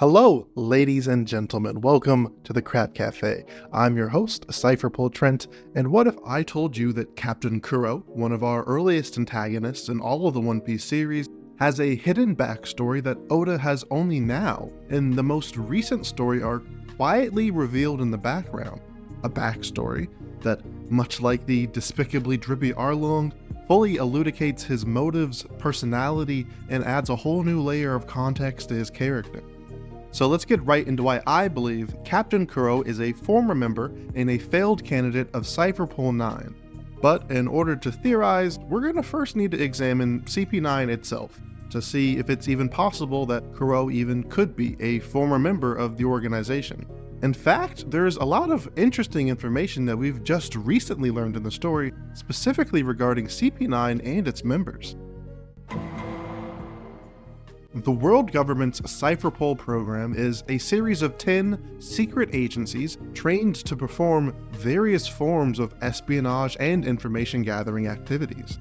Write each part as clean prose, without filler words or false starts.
Hello, ladies and gentlemen. Welcome to the Crap Café. I'm your host, Cypherpole Trent, and what if I told you that Captain Kuro, one of our earliest antagonists in all of the One Piece series, has a hidden backstory that Oda has only now, in the most recent story arc, quietly revealed in the background. A backstory that, much like the despicably drippy Arlong, fully elucidates his motives, personality, and adds a whole new layer of context to his character. So let's get right into why I believe Captain Kuro is a former member and a failed candidate of Cypherpole 9. But in order to theorize, we're going to first need to examine CP9 itself, to see if it's even possible that Kuro even could be a former member of the organization. In fact, there's a lot of interesting information that we've just recently learned in the story, specifically regarding CP9 and its members. The world government's Cypherpole program is a series of 10 secret agencies trained to perform various forms of espionage and information gathering activities.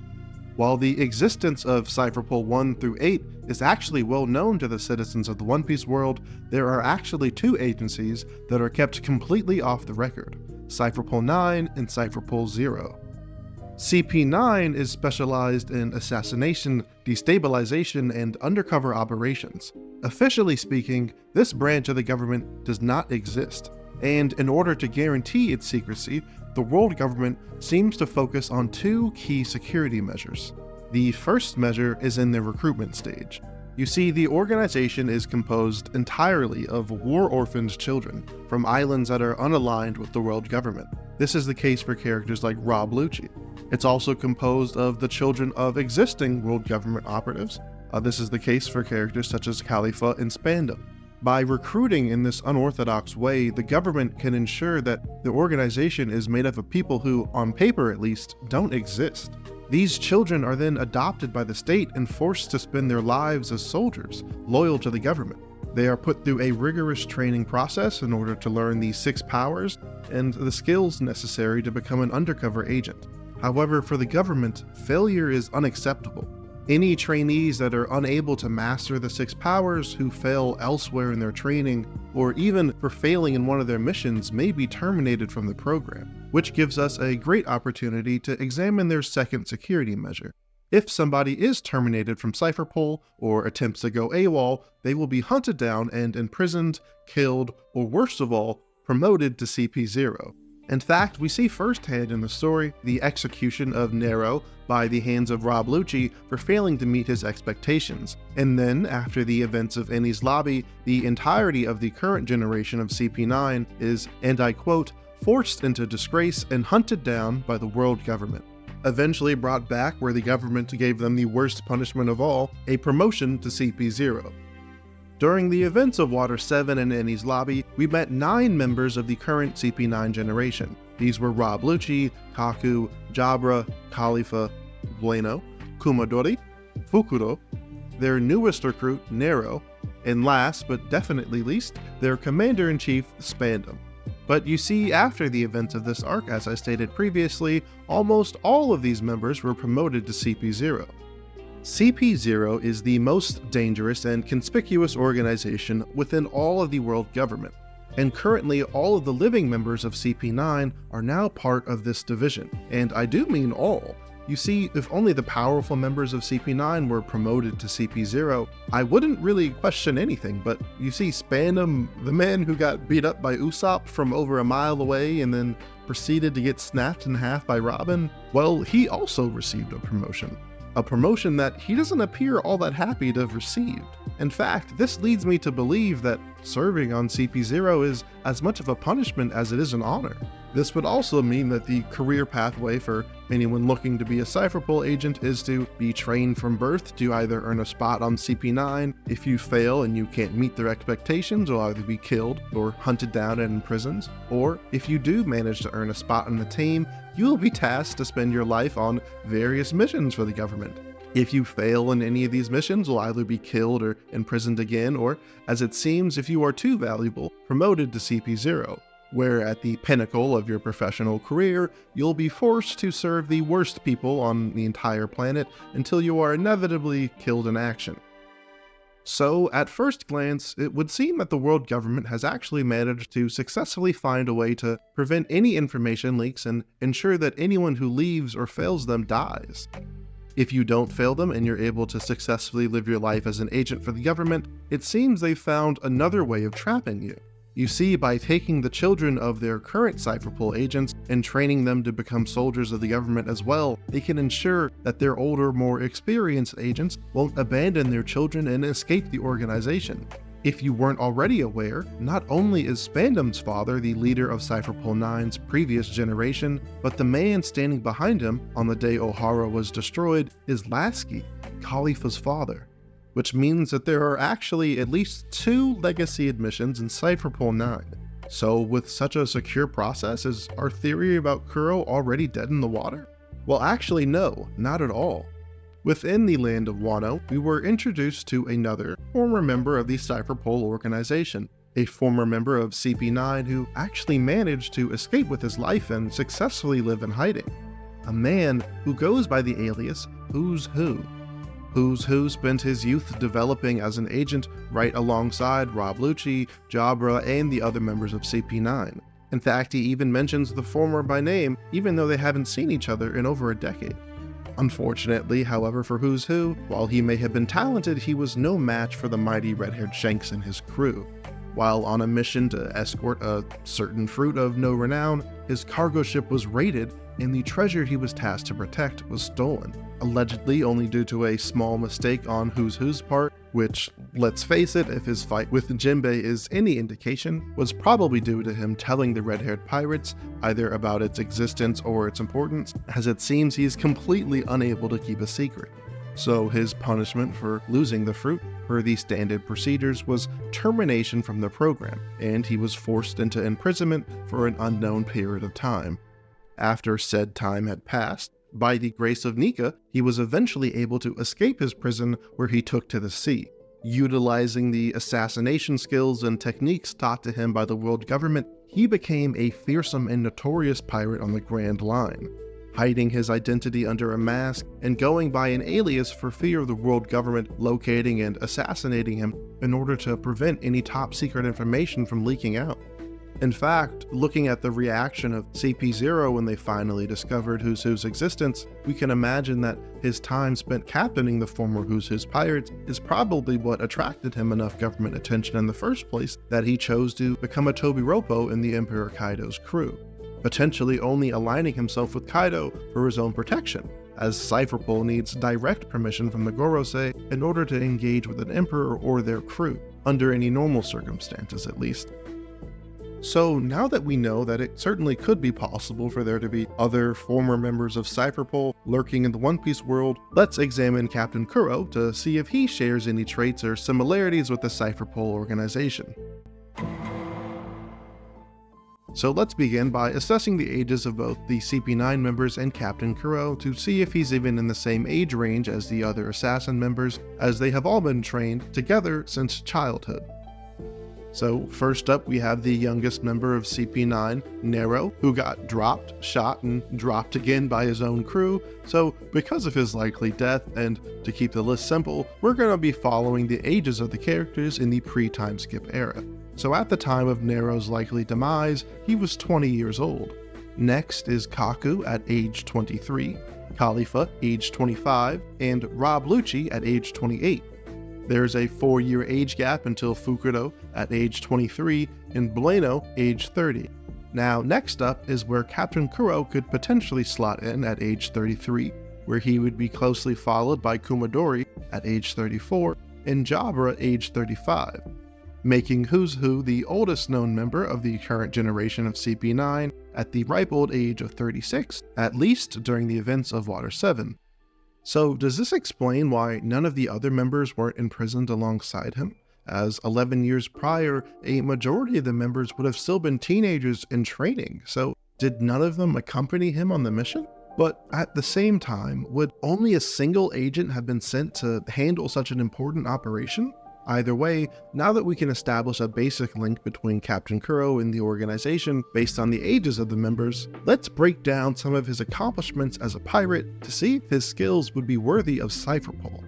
While the existence of Cypherpole 1 through 8 is actually well known to the citizens of the One Piece world, there are actually two agencies that are kept completely off the record: Cypherpole 9 and Cypherpole 0. CP9 is specialized in assassination, destabilization, and undercover operations. Officially speaking, this branch of the government does not exist, and in order to guarantee its secrecy, the world government seems to focus on two key security measures. The first measure is in the recruitment stage. You see, the organization is composed entirely of war-orphaned children from islands that are unaligned with the world government. This is the case for characters like Rob Lucci. It's also composed of the children of existing world government operatives. This is the case for characters such as Khalifa and Spandam. By recruiting in this unorthodox way, the government can ensure that the organization is made up of people who, on paper at least, don't exist. These children are then adopted by the state and forced to spend their lives as soldiers, loyal to the government. They are put through a rigorous training process in order to learn the 6 powers and the skills necessary to become an undercover agent. However, for the government, failure is unacceptable. Any trainees that are unable to master the 6 powers, who fail elsewhere in their training, or even for failing in one of their missions, may be terminated from the program, which gives us a great opportunity to examine their second security measure. If somebody is terminated from Cypherpole or attempts to go AWOL, they will be hunted down and imprisoned, killed, or worst of all, promoted to CP0. In fact, we see firsthand in the story the execution of Nero by the hands of Rob Lucci for failing to meet his expectations. And then, after the events of Enies Lobby, the entirety of the current generation of CP9 is, and I quote, forced into disgrace and hunted down by the world government. Eventually brought back where the government gave them the worst punishment of all, a promotion to CP0. During the events of Water 7 and Enies Lobby, we met 9 members of the current CP9 generation. These were Rob Lucci, Kaku, Jabra, Khalifa, Bueno, Kumadori, Fukuro, their newest recruit, Nero, and last but definitely least, their commander-in-chief, Spandam. But you see, after the events of this arc, as I stated previously, almost all of these members were promoted to CP0. CP0 is the most dangerous and conspicuous organization within all of the world government, and currently all of the living members of CP9 are now part of this division, and I do mean all. You see, if only the powerful members of CP9 were promoted to CP0, I wouldn't really question anything, but you see Spandam, the man who got beat up by Usopp from over a mile away and then proceeded to get snapped in half by Robin, well, he also received a promotion. A promotion that he doesn't appear all that happy to have received. In fact, this leads me to believe that serving on CP0 is as much of a punishment as it is an honor. This would also mean that the career pathway for anyone looking to be a Cypherpole agent is to be trained from birth to either earn a spot on CP9. If you fail and you can't meet their expectations, you'll either be killed or hunted down and imprisoned. Or if you do manage to earn a spot on the team, you will be tasked to spend your life on various missions for the government. If you fail in any of these missions, you'll either be killed or imprisoned again, or, as it seems, if you are too valuable, promoted to CP0, where at the pinnacle of your professional career, you'll be forced to serve the worst people on the entire planet until you are inevitably killed in action. So, at first glance, it would seem that the world government has actually managed to successfully find a way to prevent any information leaks and ensure that anyone who leaves or fails them dies. If you don't fail them and you're able to successfully live your life as an agent for the government, it seems they've found another way of trapping you. You see, by taking the children of their current Cypherpol agents and training them to become soldiers of the government as well, they can ensure that their older, more experienced agents won't abandon their children and escape the organization. If you weren't already aware, not only is Spandam's father the leader of Cypherpol 9's previous generation, but the man standing behind him on the day O'Hara was destroyed is Lasky, Khalifa's father. Which means that there are actually at least 2 legacy admissions in Cypherpol 9. So with such a secure process, is our theory about Kuro already dead in the water? Well, actually no, not at all. Within the land of Wano, we were introduced to another former member of the Cypherpol organization, a former member of CP9 who actually managed to escape with his life and successfully live in hiding. A man who goes by the alias Who's Who. Who's Who spent his youth developing as an agent right alongside Rob Lucci, Jabra, and the other members of CP9. In fact, he even mentions the former by name, even though they haven't seen each other in over a decade. Unfortunately, however, for Who's Who, while he may have been talented, he was no match for the mighty red-haired Shanks and his crew. While on a mission to escort a certain fruit of no renown, his cargo ship was raided and the treasure he was tasked to protect was stolen, allegedly only due to a small mistake on Who's Who's part, which, let's face it, if his fight with Jinbei is any indication, was probably due to him telling the red-haired pirates either about its existence or its importance, as it seems he is completely unable to keep a secret. So his punishment for losing the fruit, per the standard procedures, was termination from the program, and he was forced into imprisonment for an unknown period of time. After said time had passed, by the grace of Nika, he was eventually able to escape his prison, where he took to the sea. Utilizing the assassination skills and techniques taught to him by the world government, he became a fearsome and notorious pirate on the Grand Line, hiding his identity under a mask and going by an alias for fear of the world government locating and assassinating him in order to prevent any top secret information from leaking out. In fact, looking at the reaction of CP0 when they finally discovered Who's Who's existence, we can imagine that his time spent captaining the former Who's Who's pirates is probably what attracted him enough government attention in the first place that he chose to become a Tobiropo in the Emperor Kaido's crew, potentially only aligning himself with Kaido for his own protection, as Cypherpol needs direct permission from the Gorosei in order to engage with an emperor or their crew, under any normal circumstances at least. So now that we know that it certainly could be possible for there to be other former members of Cypherpol lurking in the One Piece world, let's examine Captain Kuro to see if he shares any traits or similarities with the Cypherpol organization. So let's begin by assessing the ages of both the CP9 members and Captain Kuro to see if he's even in the same age range as the other assassin members, as they have all been trained together since childhood. So first up, we have the youngest member of CP9, Nero, who got dropped, shot, and dropped again by his own crew. So because of his likely death, and to keep the list simple, we're going to be following the ages of the characters in the pre-time skip era. So at the time of Nero's likely demise, he was 20 years old. Next is Kaku at age 23, Khalifa age 25, and Rob Lucci at age 28. There's a 4-year age gap until Fukudo at age 23 and Bueno age 30. Now next up is where Captain Kuro could potentially slot in at age 33, where he would be closely followed by Kumadori at age 34 and Jabra age 35, making Who's Who the oldest known member of the current generation of CP9 at the ripe old age of 36, at least during the events of Water 7. So does this explain why none of the other members weren't imprisoned alongside him? As 11 years prior, a majority of the members would have still been teenagers in training, so did none of them accompany him on the mission? But at the same time, would only a single agent have been sent to handle such an important operation? Either way, now that we can establish a basic link between Captain Kuro and the organization based on the ages of the members, let's break down some of his accomplishments as a pirate to see if his skills would be worthy of Cypherpol.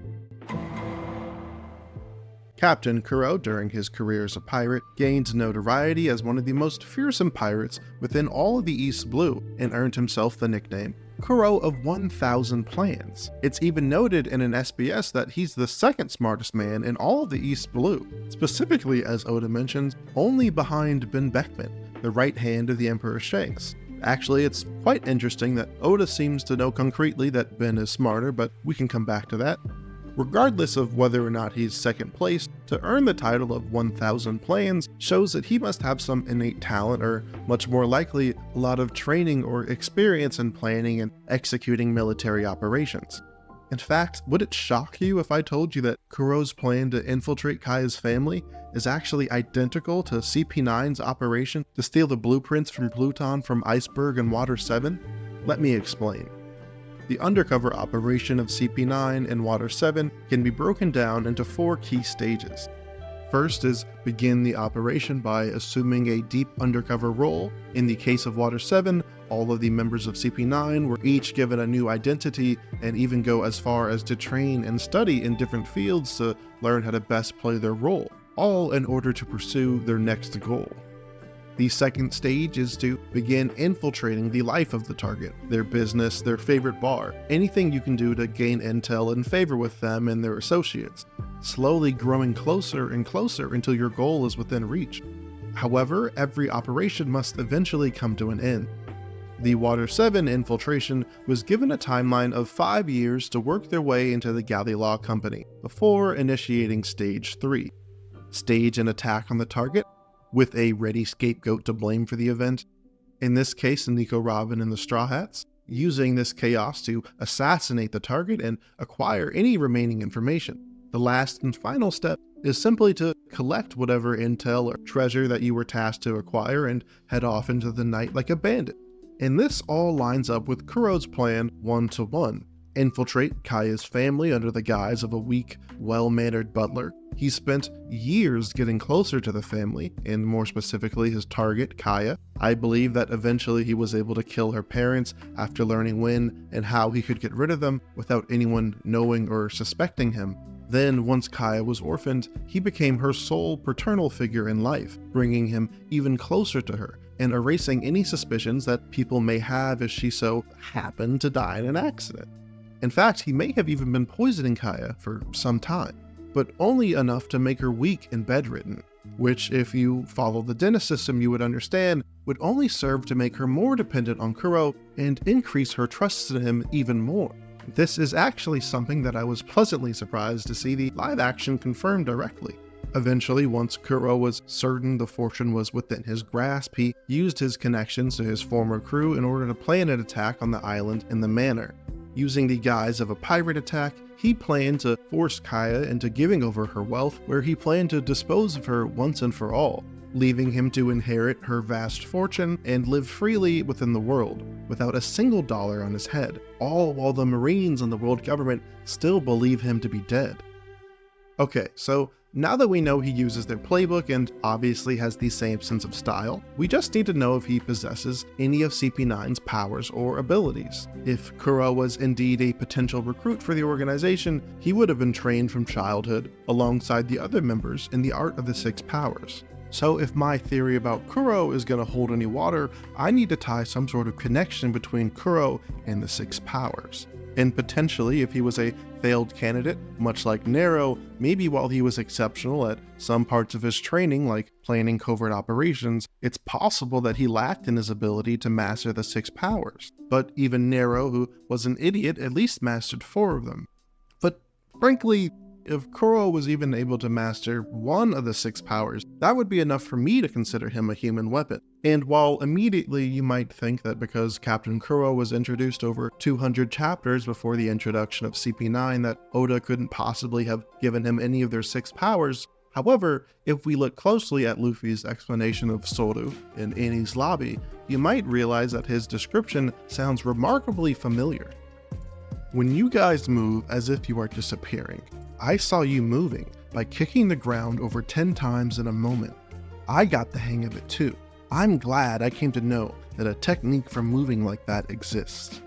Captain Kuro, during his career as a pirate, gained notoriety as one of the most fearsome pirates within all of the East Blue and earned himself the nickname Kuro of 1,000 Plans. It's even noted in an SBS that he's the second smartest man in all of the East Blue, specifically, as Oda mentions, only behind Ben Beckman, the right hand of the Emperor Shanks. Actually, it's quite interesting that Oda seems to know concretely that Ben is smarter, but we can come back to that. Regardless of whether or not he's second place, to earn the title of 1,000 Plans shows that he must have some innate talent, or much more likely, a lot of training or experience in planning and executing military operations. In fact, would it shock you if I told you that Kuro's plan to infiltrate Kaya's family is actually identical to CP9's operation to steal the blueprints from Pluton from Iceberg and Water 7? Let me explain. The undercover operation of CP9 and Water 7 can be broken down into 4 key stages. First is begin the operation by assuming a deep undercover role. In the case of Water 7, all of the members of CP9 were each given a new identity and even go as far as to train and study in different fields to learn how to best play their role, all in order to pursue their next goal. The second stage is to begin infiltrating the life of the target, their business, their favorite bar, anything you can do to gain intel and favor with them and their associates, slowly growing closer and closer until your goal is within reach. However, every operation must eventually come to an end. The Water 7 infiltration was given a timeline of 5 years to work their way into the Galley Law Company, before initiating Stage 3. Stage an attack on the target, with a ready scapegoat to blame for the event, in this case Nico Robin and the Straw Hats, using this chaos to assassinate the target and acquire any remaining information. The last and final step is simply to collect whatever intel or treasure that you were tasked to acquire and head off into the night like a bandit. And this all lines up with Kuro's plan 1-to-1. Infiltrate Kaya's family under the guise of a weak, well-mannered butler. He spent years getting closer to the family, and more specifically his target, Kaya. I believe that eventually he was able to kill her parents after learning when and how he could get rid of them without anyone knowing or suspecting him. Then, once Kaya was orphaned, he became her sole paternal figure in life, bringing him even closer to her and erasing any suspicions that people may have if she so happened to die in an accident. In fact, he may have even been poisoning Kaya for some time, but only enough to make her weak and bedridden, which, if you follow the dentist system you would understand, would only serve to make her more dependent on Kuro and increase her trust in him even more. This is actually something that I was pleasantly surprised to see the live action confirm directly. Eventually, once Kuro was certain the fortune was within his grasp, he used his connections to his former crew in order to plan an attack on the island in the manor. Using the guise of a pirate attack, he planned to force Kaya into giving over her wealth, where he planned to dispose of her once and for all, leaving him to inherit her vast fortune and live freely within the world, without a single dollar on his head, all while the Marines and the world government still believe him to be dead. Okay, so now that we know he uses their playbook and obviously has the same sense of style, we just need to know if he possesses any of CP9's powers or abilities. If Kuro was indeed a potential recruit for the organization, he would have been trained from childhood alongside the other members in the art of the 6 powers. So if my theory about Kuro is going to hold any water, I need to tie some sort of connection between Kuro and the 6 powers. And potentially, if he was a failed candidate, much like Nero, maybe while he was exceptional at some parts of his training, like planning covert operations, it's possible that he lacked in his ability to master the 6 powers. But even Nero, who was an idiot, at least mastered 4 of them. But frankly, if Kuro was even able to master 1 of the 6 powers, that would be enough for me to consider him a human weapon. And while immediately you might think that because Captain Kuro was introduced over 200 chapters before the introduction of CP9 that Oda couldn't possibly have given him any of their 6 powers, however, if we look closely at Luffy's explanation of Soru in Enies Lobby, you might realize that his description sounds remarkably familiar. When you guys move as if you are disappearing, I saw you moving by kicking the ground over 10 times in a moment. I got the hang of it too. I'm glad I came to know that a technique for moving like that exists.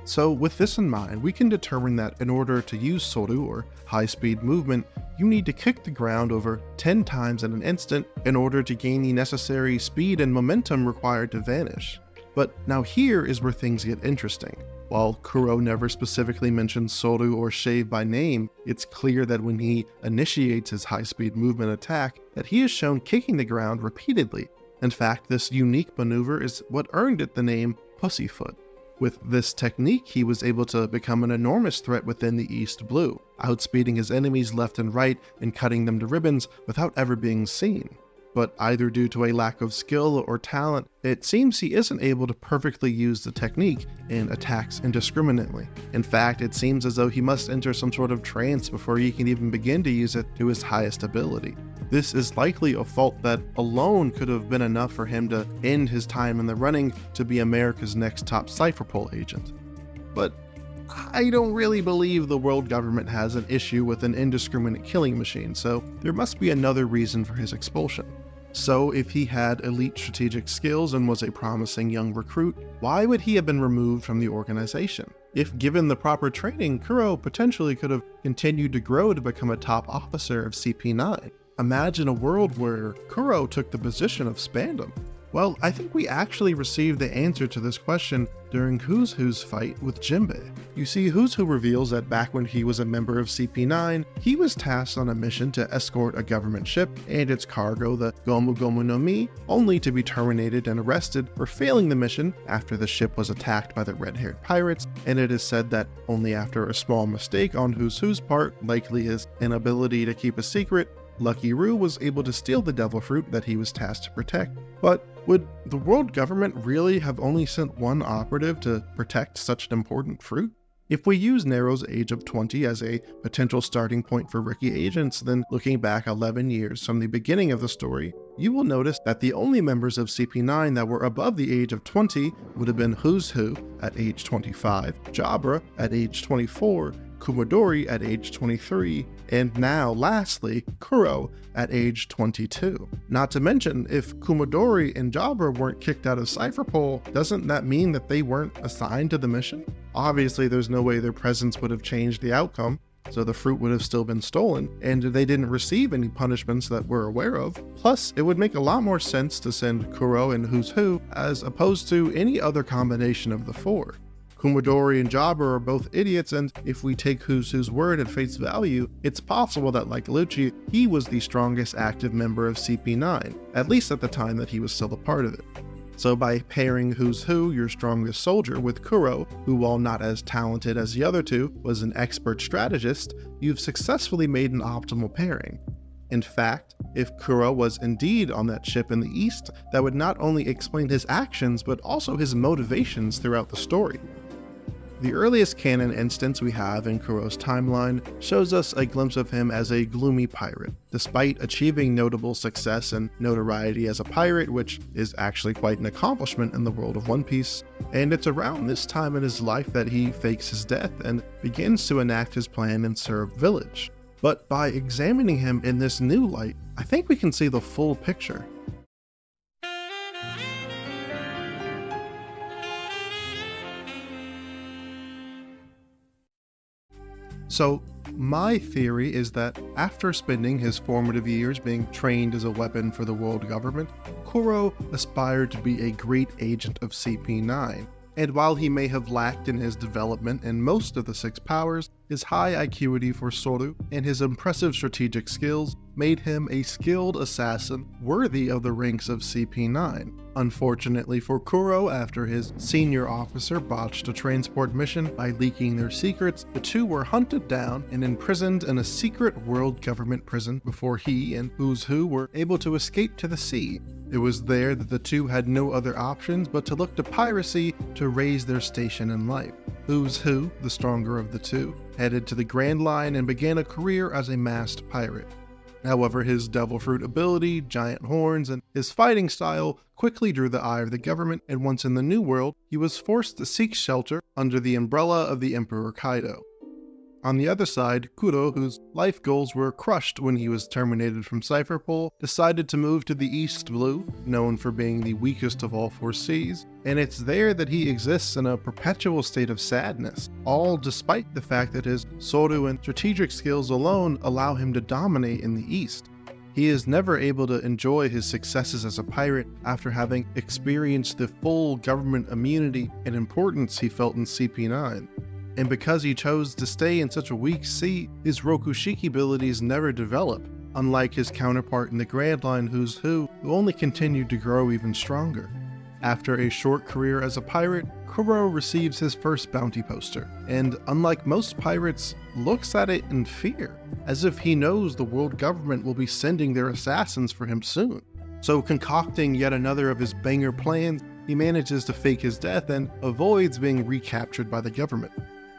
So with this in mind, we can determine that in order to use Soru, or high-speed movement, you need to kick the ground over 10 times in an instant in order to gain the necessary speed and momentum required to vanish. But now here is where things get interesting. While Kuro never specifically mentions Soru or Shave by name, it's clear that when he initiates his high-speed movement attack, that he is shown kicking the ground repeatedly. In fact, this unique maneuver is what earned it the name Pussyfoot. With this technique, he was able to become an enormous threat within the East Blue, outspeeding his enemies left and right and cutting them to ribbons without ever being seen. But either due to a lack of skill or talent, it seems he isn't able to perfectly use the technique and attacks indiscriminately. In fact, it seems as though he must enter some sort of trance before he can even begin to use it to his highest ability. This is likely a fault that alone could have been enough for him to end his time in the running to be America's next top Cypherpole agent. But I don't really believe the world government has an issue with an indiscriminate killing machine, so there must be another reason for his expulsion. So if he had elite strategic skills and was a promising young recruit, why would he have been removed from the organization? If given the proper training, Kuro potentially could have continued to grow to become a top officer of CP9. Imagine a world where Kuro took the position of Spandam. Well, I think we actually received the answer to this question during Who's Who's fight with Jinbei. You see, Who's Who reveals that back when he was a member of CP9, he was tasked on a mission to escort a government ship and its cargo, the Gomu Gomu no Mi, only to be terminated and arrested for failing the mission after the ship was attacked by the red-haired pirates, and it is said that only after a small mistake on Who's Who's part, likely his inability to keep a secret, Lucky Roo was able to steal the devil fruit that he was tasked to protect. But would the world government really have only sent one operative to protect such an important fruit? If we use Nero's age of 20 as a potential starting point for rookie agents, then looking back 11 years from the beginning of the story, you will notice that the only members of CP9 that were above the age of 20 would have been Who's Who at age 25, Jabra at age 24, Kumadori at age 23, and now, lastly, Kuro at age 22. Not to mention, if Kumadori and Jabra weren't kicked out of Cypherpole, doesn't that mean that they weren't assigned to the mission? Obviously, there's no way their presence would have changed the outcome, so the fruit would have still been stolen, and they didn't receive any punishments that we're aware of. Plus, it would make a lot more sense to send Kuro and Who's Who as opposed to any other combination of the four. Kumadori and Jabra are both idiots, and if we take Who's Who's word at face value, it's possible that, like Lucci, he was the strongest active member of CP9, at least at the time that he was still a part of it. So by pairing Who's Who, your strongest soldier, with Kuro, who while not as talented as the other two, was an expert strategist, you've successfully made an optimal pairing. In fact, if Kuro was indeed on that ship in the east, that would not only explain his actions, but also his motivations throughout the story. The earliest canon instance we have in Kuro's timeline shows us a glimpse of him as a gloomy pirate, despite achieving notable success and notoriety as a pirate, which is actually quite an accomplishment in the world of One Piece. And it's around this time in his life that he fakes his death and begins to enact his plan in Syrup Village. But by examining him in this new light, I think we can see the full picture. So, my theory is that after spending his formative years being trained as a weapon for the world government, Kuro aspired to be a great agent of CP9. And while he may have lacked in his development in most of the six powers, his high IQity for Soru and his impressive strategic skills made him a skilled assassin worthy of the ranks of CP9. Unfortunately for Kuro, after his senior officer botched a transport mission by leaking their secrets, the two were hunted down and imprisoned in a secret world government prison before he and Who's Who were able to escape to the sea. It was there that the two had no other options but to look to piracy to raise their station in life. Who's Who, the stronger of the two, headed to the Grand Line and began a career as a masked pirate. However, his devil fruit ability, giant horns, and his fighting style quickly drew the eye of the government, and once in the New World, he was forced to seek shelter under the umbrella of the Emperor Kato. On the other side, Kuro, whose life goals were crushed when he was terminated from Cypherpole, decided to move to the East Blue, known for being the weakest of all four seas, and it's there that he exists in a perpetual state of sadness, all despite the fact that his Soru and strategic skills alone allow him to dominate in the East. He is never able to enjoy his successes as a pirate after having experienced the full government immunity and importance he felt in CP9. And because he chose to stay in such a weak sea, his Rokushiki abilities never develop, unlike his counterpart in the Grand Line Who's Who only continued to grow even stronger. After a short career as a pirate, Kuro receives his first bounty poster, and unlike most pirates, looks at it in fear, as if he knows the world government will be sending their assassins for him soon. So concocting yet another of his banger plans, he manages to fake his death and avoids being recaptured by the government.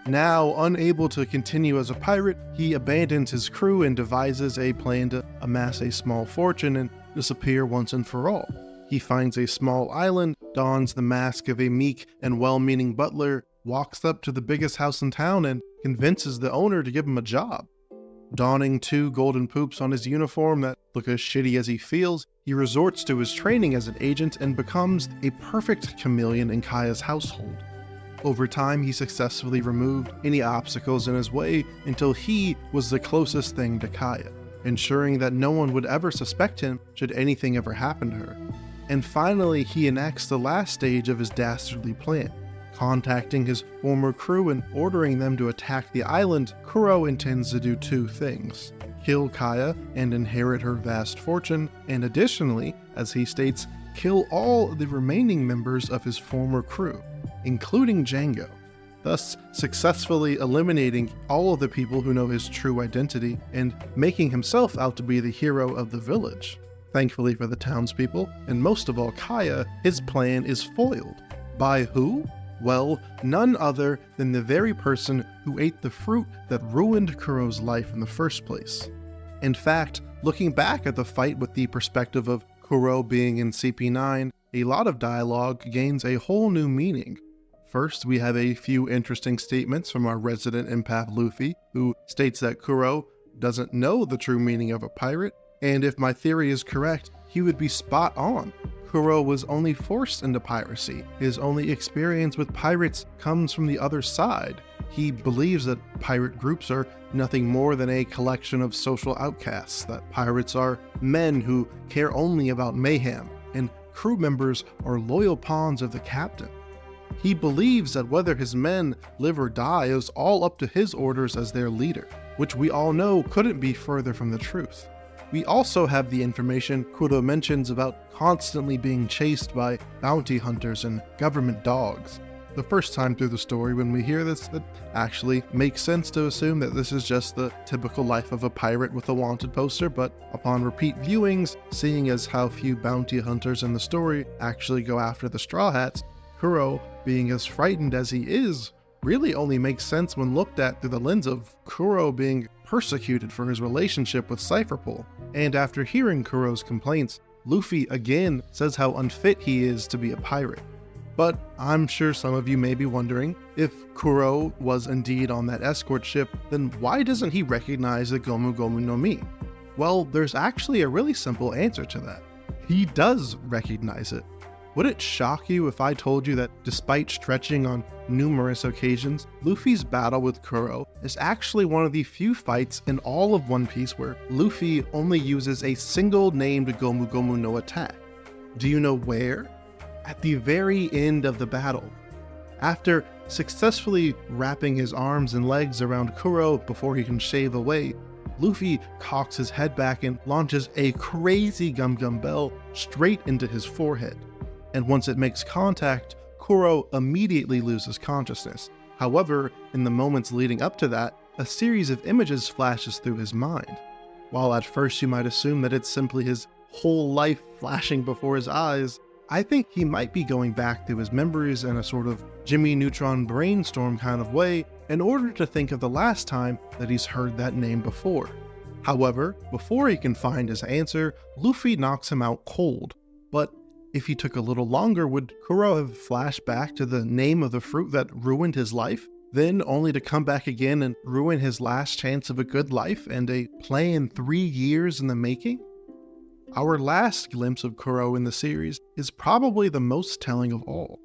Now, unable to continue as a pirate, he abandons his crew and devises a plan to amass a small fortune and disappear once and for all. He finds a small island, dons the mask of a meek and well-meaning butler, walks up to the biggest house in town, and convinces the owner to give him a job. Donning 2 golden poops on his uniform that look as shitty as he feels, he resorts to his training as an agent and becomes a perfect chameleon in Kaya's household. Over time, he successfully removed any obstacles in his way until he was the closest thing to Kaya, ensuring that no one would ever suspect him should anything ever happen to her. And finally, he enacts the last stage of his dastardly plan. Contacting his former crew and ordering them to attack the island, Kuro intends to do 2 things: kill Kaya and inherit her vast fortune, and additionally, as he states, kill all the remaining members of his former crew, including Django, thus successfully eliminating all of the people who know his true identity and making himself out to be the hero of the village. Thankfully for the townspeople, and most of all Kaya, his plan is foiled. By who? Well, none other than the very person who ate the fruit that ruined Kuro's life in the first place. In fact, looking back at the fight with the perspective of Kuro being in CP9, a lot of dialogue gains a whole new meaning. First, we have a few interesting statements from our resident empath Luffy, who states that Kuro doesn't know the true meaning of a pirate, and if my theory is correct, he would be spot on. Kuro was only forced into piracy. His only experience with pirates comes from the other side. He believes that pirate groups are nothing more than a collection of social outcasts, that pirates are men who care only about mayhem, and crew members are loyal pawns of the captain. He believes that whether his men live or die is all up to his orders as their leader, which we all know couldn't be further from the truth. We also have the information Kuro mentions about constantly being chased by bounty hunters and government dogs. The first time through the story when we hear this, it actually makes sense to assume that this is just the typical life of a pirate with a wanted poster, but upon repeat viewings, seeing as how few bounty hunters in the story actually go after the Straw Hats, Kuro, being as frightened as he is, really only makes sense when looked at through the lens of Kuro being persecuted for his relationship with Cypherpole. And after hearing Kuro's complaints, Luffy again says how unfit he is to be a pirate. But I'm sure some of you may be wondering, if Kuro was indeed on that escort ship, then why doesn't he recognize the Gomu Gomu no Mi? Well, there's actually a really simple answer to that. He does recognize it. Would it shock you if I told you that despite stretching on numerous occasions, Luffy's battle with Kuro is actually one of the few fights in all of One Piece where Luffy only uses a single named Gomu Gomu no attack? Do you know where? At the very end of the battle. After successfully wrapping his arms and legs around Kuro before he can shave away, Luffy cocks his head back and launches a crazy Gum Gum Bell straight into his forehead. And once it makes contact, Kuro immediately loses consciousness. However, in the moments leading up to that, a series of images flashes through his mind. While at first you might assume that it's simply his whole life flashing before his eyes, I think he might be going back through his memories in a sort of Jimmy Neutron brainstorm kind of way in order to think of the last time that he's heard that name before. However, before he can find his answer, Luffy knocks him out cold. But if he took a little longer, would Kuro have flashed back to the name of the fruit that ruined his life? then only to come back again and ruin his last chance of a good life and a plan 3 years in the making? Our last glimpse of Kuro in the series is probably the most telling of all.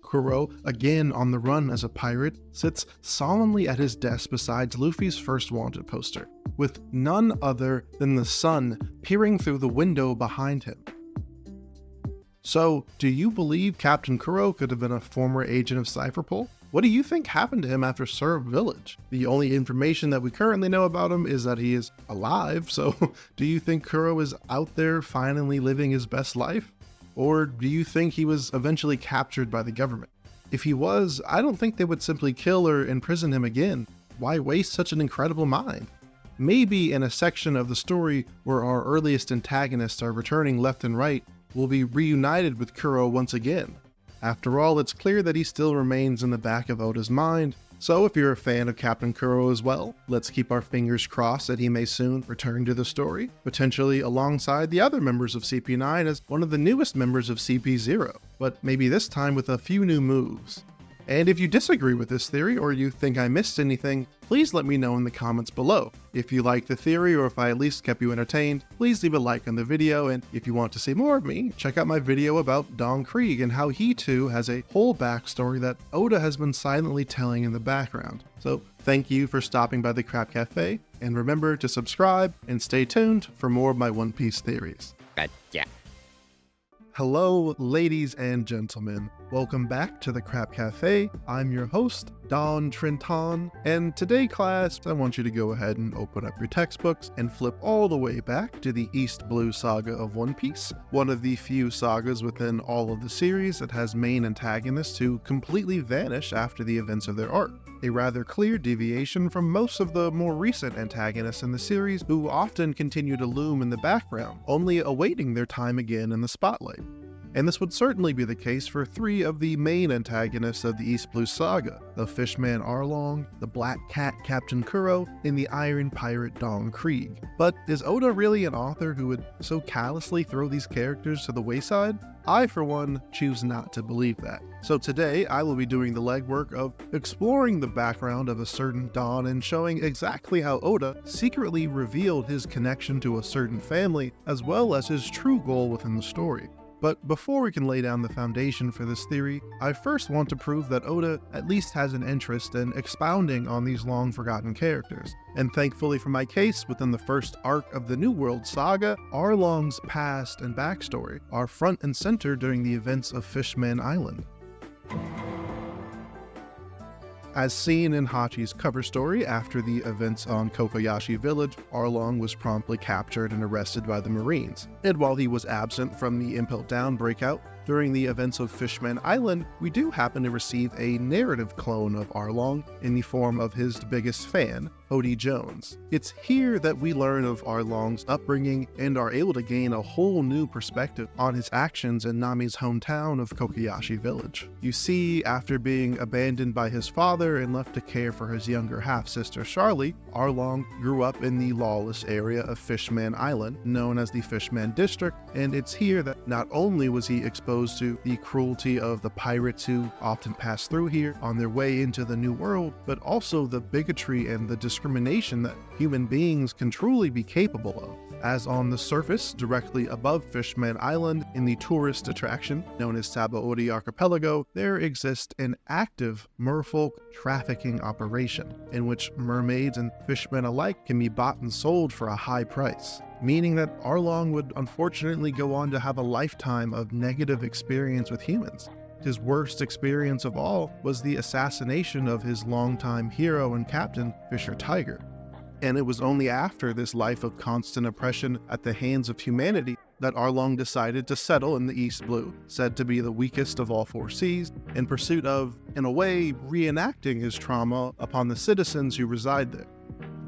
Kuro, again on the run as a pirate, sits solemnly at his desk beside Luffy's first wanted poster, with none other than the sun peering through the window behind him. So, do you believe Captain Kuro could have been a former agent of Cypherpol? What do you think happened to him after Syrup Village? The only information that we currently know about him is that he is alive, so do you think Kuro is out there finally living his best life? Or do you think he was eventually captured by the government? If he was, I don't think they would simply kill or imprison him again. Why waste such an incredible mind? Maybe in a section of the story where our earliest antagonists are returning left and right, we'll be reunited with Kuro once again. After all, it's clear that he still remains in the back of Oda's mind, so if you're a fan of Captain Kuro as well, let's keep our fingers crossed that he may soon return to the story, potentially alongside the other members of CP9 as one of the newest members of CP0, but maybe this time with a few new moves. And if you disagree with this theory or you think I missed anything, please let me know in the comments below. If you like the theory or if I at least kept you entertained, please leave a like on the video, and if you want to see more of me, check out my video about Don Krieg and how he too has a whole backstory that Oda has been silently telling in the background. So thank you for stopping by the Crap Café, and remember to subscribe and stay tuned for more of my One Piece theories. Gotcha. Hello, ladies and gentlemen. Welcome back to the Crap Café. I'm your host, Don Trenton, and today, class, I want you to go ahead and open up your textbooks and flip all the way back to the East Blue Saga of One Piece, one of the few sagas within all of the series that has main antagonists who completely vanish after the events of their arc. A rather clear deviation from most of the more recent antagonists in the series who often continue to loom in the background, only awaiting their time again in the spotlight. And this would certainly be the case for 3 of the main antagonists of the East Blue Saga, the Fishman Arlong, the Black Cat Captain Kuro, and the Iron Pirate Don Krieg. But is Oda really an author who would so callously throw these characters to the wayside? I, for one, choose not to believe that. So today, I will be doing the legwork of exploring the background of a certain Don and showing exactly how Oda secretly revealed his connection to a certain family, as well as his true goal within the story. But before we can lay down the foundation for this theory, I first want to prove that Oda at least has an interest in expounding on these long-forgotten characters. And thankfully for my case, within the first arc of the New World Saga, Arlong's past and backstory are front and center during the events of Fishman Island. As seen in Hachi's cover story, after the events on Kokoyashi Village, Arlong was promptly captured and arrested by the Marines. And while he was absent from the Impel Down breakout, during the events of Fishman Island, we do happen to receive a narrative clone of Arlong in the form of his biggest fan, Hody Jones. It's here that we learn of Arlong's upbringing and are able to gain a whole new perspective on his actions in Nami's hometown of Kokoyashi Village. You see, after being abandoned by his father and left to care for his younger half-sister Charlie, Arlong grew up in the lawless area of Fishman Island, known as the Fishman District, and it's here that not only was he exposed to the cruelty of the pirates who often pass through here on their way into the New World, but also the bigotry and the discrimination that human beings can truly be capable of. As on the surface, directly above Fishman Island, in the tourist attraction known as Sabaody Archipelago, there exists an active merfolk trafficking operation, in which mermaids and fishmen alike can be bought and sold for a high price, meaning that Arlong would unfortunately go on to have a lifetime of negative experience with humans. His worst experience of all was the assassination of his longtime hero and captain, Fisher Tiger. And it was only after this life of constant oppression at the hands of humanity that Arlong decided to settle in the East Blue, said to be the weakest of all 4 seas, in pursuit of, in a way, reenacting his trauma upon the citizens who reside there.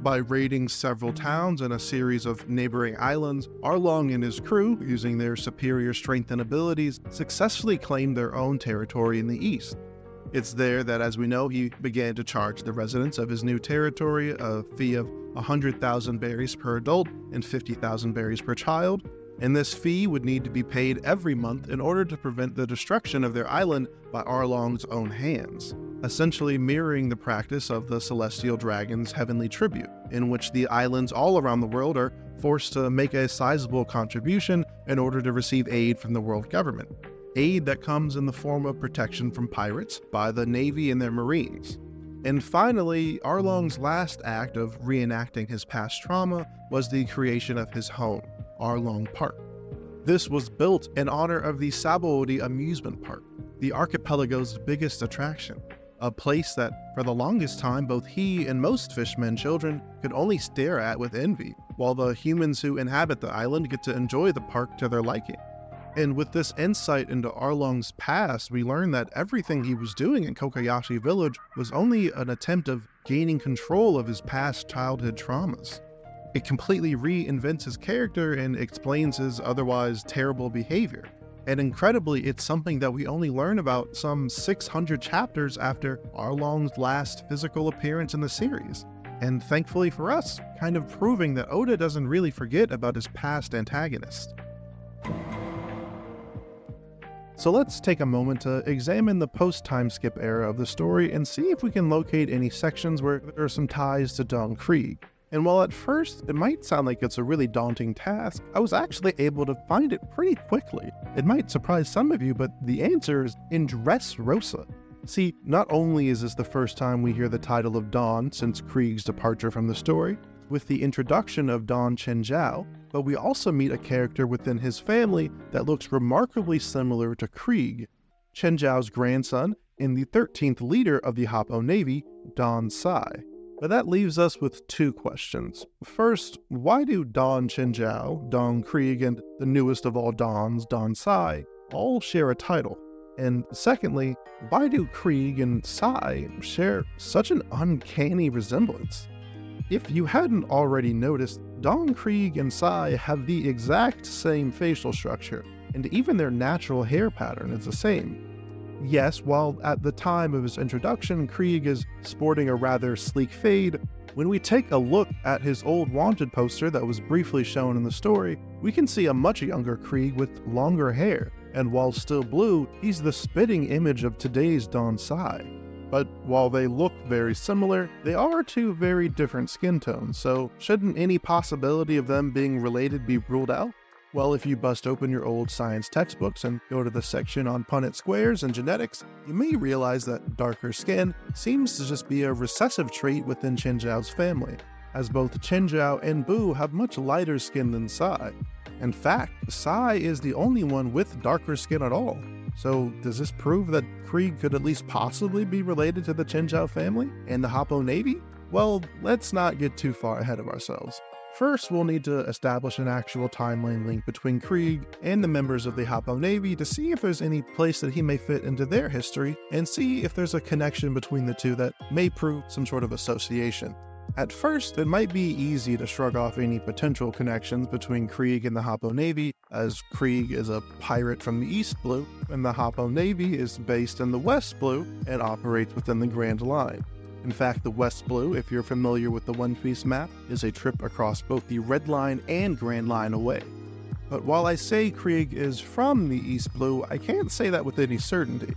By raiding several towns and a series of neighboring islands, Arlong and his crew, using their superior strength and abilities, successfully claimed their own territory in the east. It's there that, as we know, he began to charge the residents of his new territory a fee of 100,000 berries per adult and 50,000 berries per child, and this fee would need to be paid every month in order to prevent the destruction of their island by Arlong's own hands. essentially mirroring the practice of the celestial dragon's heavenly tribute, in which the islands all around the world are forced to make a sizable contribution in order to receive aid from the world government. Aid that comes in the form of protection from pirates by the Navy and their Marines. And finally, Arlong's last act of reenacting his past trauma was the creation of his home, Arlong Park. This was built in honor of the Sabaody amusement park, the archipelago's biggest attraction, a place that, for the longest time, both he and most fishermen children could only stare at with envy, while the humans who inhabit the island get to enjoy the park to their liking. And with this insight into Arlong's past, we learn that everything he was doing in Kokoyashi Village was only an attempt of gaining control of his past childhood traumas. It completely reinvents his character and explains his otherwise terrible behavior. And incredibly, it's something that we only learn about some 600 chapters after Arlong's last physical appearance in the series. And thankfully for us, kind of proving that Oda doesn't really forget about his past antagonist. So let's take a moment to examine the post-time skip era of the story and see if we can locate any sections where there are some ties to Don Krieg. And while at first it might sound like it's a really daunting task, I was actually able to find it pretty quickly. It might surprise some of you, but the answer is in Dressrosa. See, not only is this the first time we hear the title of Don since Krieg's departure from the story, with the introduction of Don Chenjiao, but we also meet a character within his family that looks remarkably similar to Krieg, Chenjiao's grandson and the 13th leader of the Hoppo Navy, Don Sai. But that leaves us with two questions. First, why do Don Chenjiao, Don Krieg, and the newest of all Dons, Don Sai, all share a title? And secondly, why do Krieg and Sai share such an uncanny resemblance? If you hadn't already noticed, Don Krieg and Sai have the exact same facial structure, and even their natural hair pattern is the same. Yes, while at the time of his introduction, Krieg is sporting a rather sleek fade, when we take a look at his old Wanted poster that was briefly shown in the story, we can see a much younger Krieg with longer hair, and while still blue, he's the spitting image of today's Don Sai. But while they look very similar, they are two very different skin tones, so shouldn't any possibility of them being related be ruled out? Well, if you bust open your old science textbooks and go to the section on Punnett squares and genetics, you may realize that darker skin seems to just be a recessive trait within Chenjiao's family, as both Chenjiao and Bu have much lighter skin than Sai. In fact, Sai is the only one with darker skin at all. So does this prove that Krieg could at least possibly be related to the Chenjiao family and the Hoppo Navy? Well, let's not get too far ahead of ourselves. First, we'll need to establish an actual timeline link between Krieg and the members of the Hoppo Navy to see if there's any place that he may fit into their history, and see if there's a connection between the two that may prove some sort of association. At first, it might be easy to shrug off any potential connections between Krieg and the Hoppo Navy, as Krieg is a pirate from the East Blue, and the Hoppo Navy is based in the West Blue and operates within the Grand Line. In fact, the West Blue, if you're familiar with the One Piece map, is a trip across both the Red Line and Grand Line away. But while I say Krieg is from the East Blue, I can't say that with any certainty.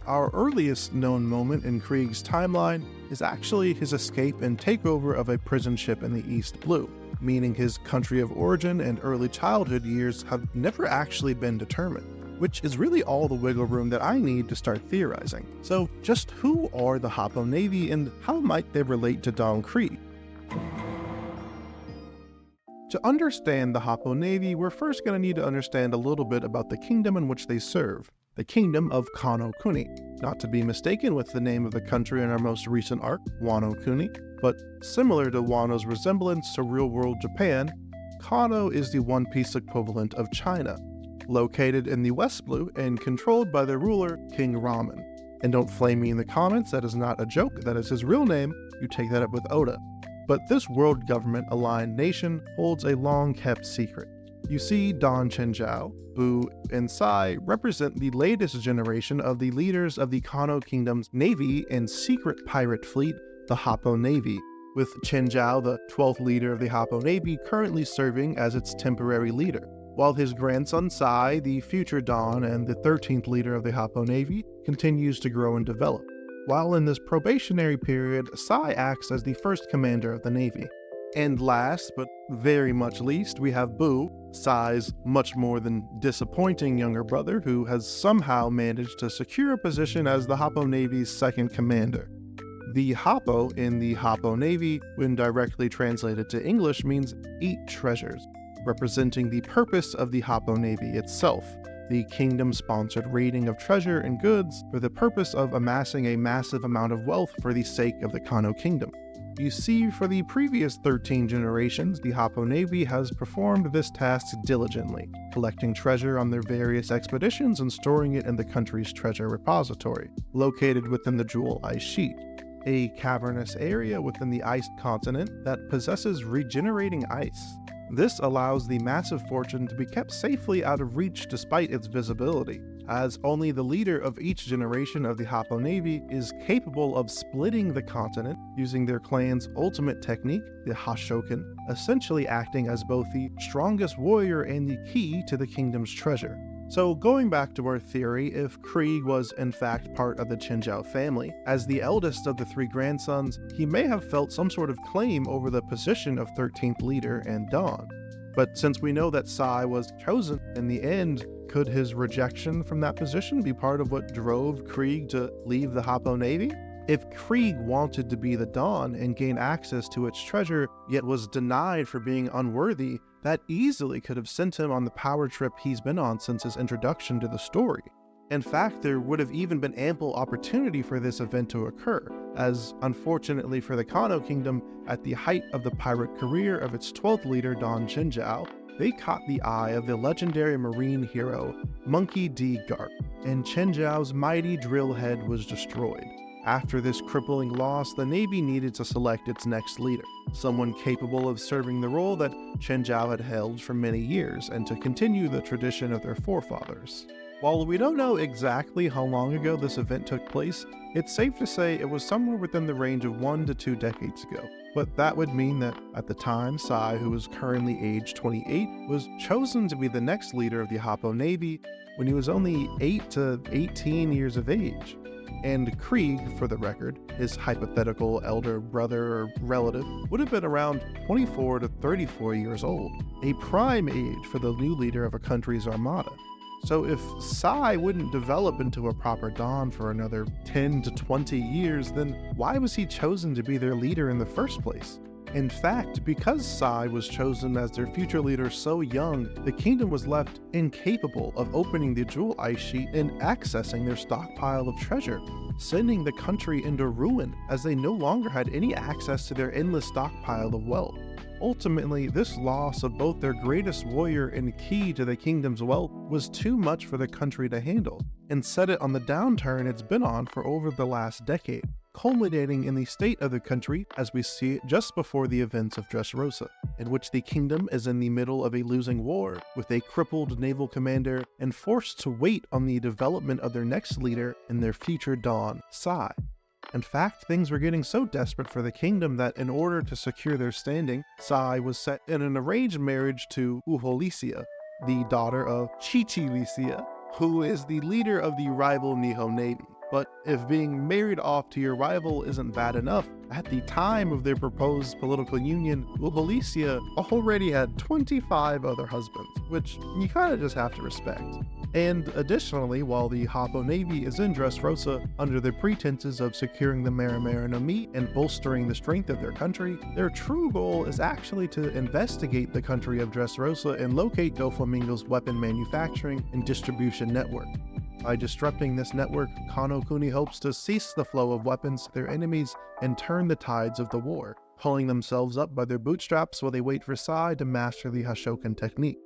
Our earliest known moment in Krieg's timeline is actually his escape and takeover of a prison ship in the East Blue, meaning his country of origin and early childhood years have never actually been determined, which is really all the wiggle room that I need to start theorizing. So just who are the Hoppo Navy and how might they relate to Don Krieg? To understand the Hoppo Navy, we're first going to need to understand a little bit about the kingdom in which they serve, the kingdom of Kano Kuni, not to be mistaken with the name of the country in our most recent arc, Wano Kuni, but similar to Wano's resemblance to real-world Japan, Kano is the One Piece equivalent of China, located in the West Blue and controlled by their ruler, King Ramen. And don't flame me in the comments, that is not a joke, that is his real name, you take that up with Oda. But this world government-aligned nation holds a long-kept secret. You see, Don Chenjiao, Bu, and Sai represent the latest generation of the leaders of the Kano Kingdom's navy and secret pirate fleet, the Hoppo Navy, with Chenjiao, the 12th leader of the Hoppo Navy, currently serving as its temporary leader, while his grandson Sai, the future Don and the 13th leader of the Hoppo Navy, continues to grow and develop. While in this probationary period, Sai acts as the first commander of the Navy. And last, but very much least, we have Bu, Sai's much more than disappointing younger brother, who has somehow managed to secure a position as the Happo Navy's second commander. The Happo in the Happo Navy, when directly translated to English, means eat treasures, representing the purpose of the Happo Navy itself, the kingdom-sponsored raiding of treasure and goods for the purpose of amassing a massive amount of wealth for the sake of the Kano Kingdom. You see, for the previous 13 generations, the Happo Navy has performed this task diligently, collecting treasure on their various expeditions and storing it in the country's treasure repository, located within the Jewel Ice Sheet, a cavernous area within the iced continent that possesses regenerating ice. This allows the massive fortune to be kept safely out of reach despite its visibility, as only the leader of each generation of the Happo Navy is capable of splitting the continent using their clan's ultimate technique, the Hashoken, essentially acting as both the strongest warrior and the key to the kingdom's treasure. So going back to our theory, if Krieg was in fact part of the Chenjiao family, as the eldest of the three grandsons, he may have felt some sort of claim over the position of 13th leader and Dawn. But since we know that Sai was chosen in the end, could his rejection from that position be part of what drove Krieg to leave the Happo Navy? If Krieg wanted to be the Dawn and gain access to its treasure, yet was denied for being unworthy, that easily could have sent him on the power trip he's been on since his introduction to the story. In fact, there would have even been ample opportunity for this event to occur, as unfortunately for the Kano Kingdom, at the height of the pirate career of its 12th leader Don Chenjiao, they caught the eye of the legendary marine hero Monkey D. Garp, and Chenjiao's mighty drill head was destroyed. After this crippling loss, the Navy needed to select its next leader, someone capable of serving the role that Chenjiao had held for many years and to continue the tradition of their forefathers. While we don't know exactly how long ago this event took place, it's safe to say it was somewhere within the range of 1 to 2 decades ago. But that would mean that at the time, Sai, who was currently age 28, was chosen to be the next leader of the Happo Navy when he was only 8 to 18 years of age. And Krieg, for the record, his hypothetical elder brother or relative, would have been around 24 to 34 years old, a prime age for the new leader of a country's armada. So if Sai wouldn't develop into a proper Dawn for another 10 to 20 years, then why was he chosen to be their leader in the first place? In fact, because Sai was chosen as their future leader so young, the kingdom was left incapable of opening the Jewel Ice Sheet and accessing their stockpile of treasure, sending the country into ruin as they no longer had any access to their endless stockpile of wealth. Ultimately, this loss of both their greatest warrior and key to the kingdom's wealth was too much for the country to handle, and set it on the downturn it's been on for over the last decade, culminating in the state of the country as we see it just before the events of Dressrosa, in which the kingdom is in the middle of a losing war, with a crippled naval commander and forced to wait on the development of their next leader and their future Dawn, Sai. In fact, things were getting so desperate for the kingdom that in order to secure their standing, Sai was set in an arranged marriage to Uholisia, the daughter of Chichilisia, who is the leader of the rival Nihon Navy. But if being married off to your rival isn't bad enough, at the time of their proposed political union, Uholisia already had 25 other husbands, which you kinda just have to respect. And additionally, while the Happo Navy is in Dressrosa under the pretenses of securing the Marimara no Mi and bolstering the strength of their country, their true goal is actually to investigate the country of Dressrosa and locate Doflamingo's weapon manufacturing and distribution network. By disrupting this network, Kano Kuni hopes to cease the flow of weapons to their enemies and turn the tides of the war, pulling themselves up by their bootstraps while they wait for Sai to master the Hashoken technique.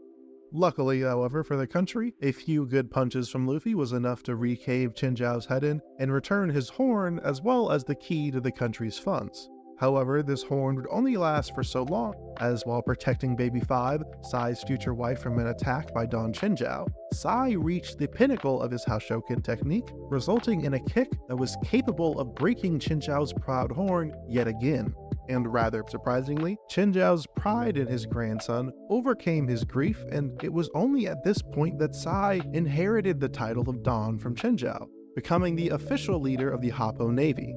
Luckily, however, for the country, a few good punches from Luffy was enough to recave Chenjiao's head in and return his horn as well as the key to the country's funds. However, this horn would only last for so long, as while protecting Baby 5, Sai's future wife, from an attack by Don Chenjiao, Sai reached the pinnacle of his Hashoken technique, resulting in a kick that was capable of breaking Chenjiao's proud horn yet again. And rather surprisingly, Chenjiao's pride in his grandson overcame his grief, and it was only at this point that Sai inherited the title of Don from Chenjiao. becoming the official leader of the Happo Navy.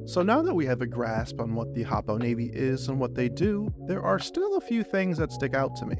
So now that we have a grasp on what the Happo Navy is and what they do, there are still a few things that stick out to me.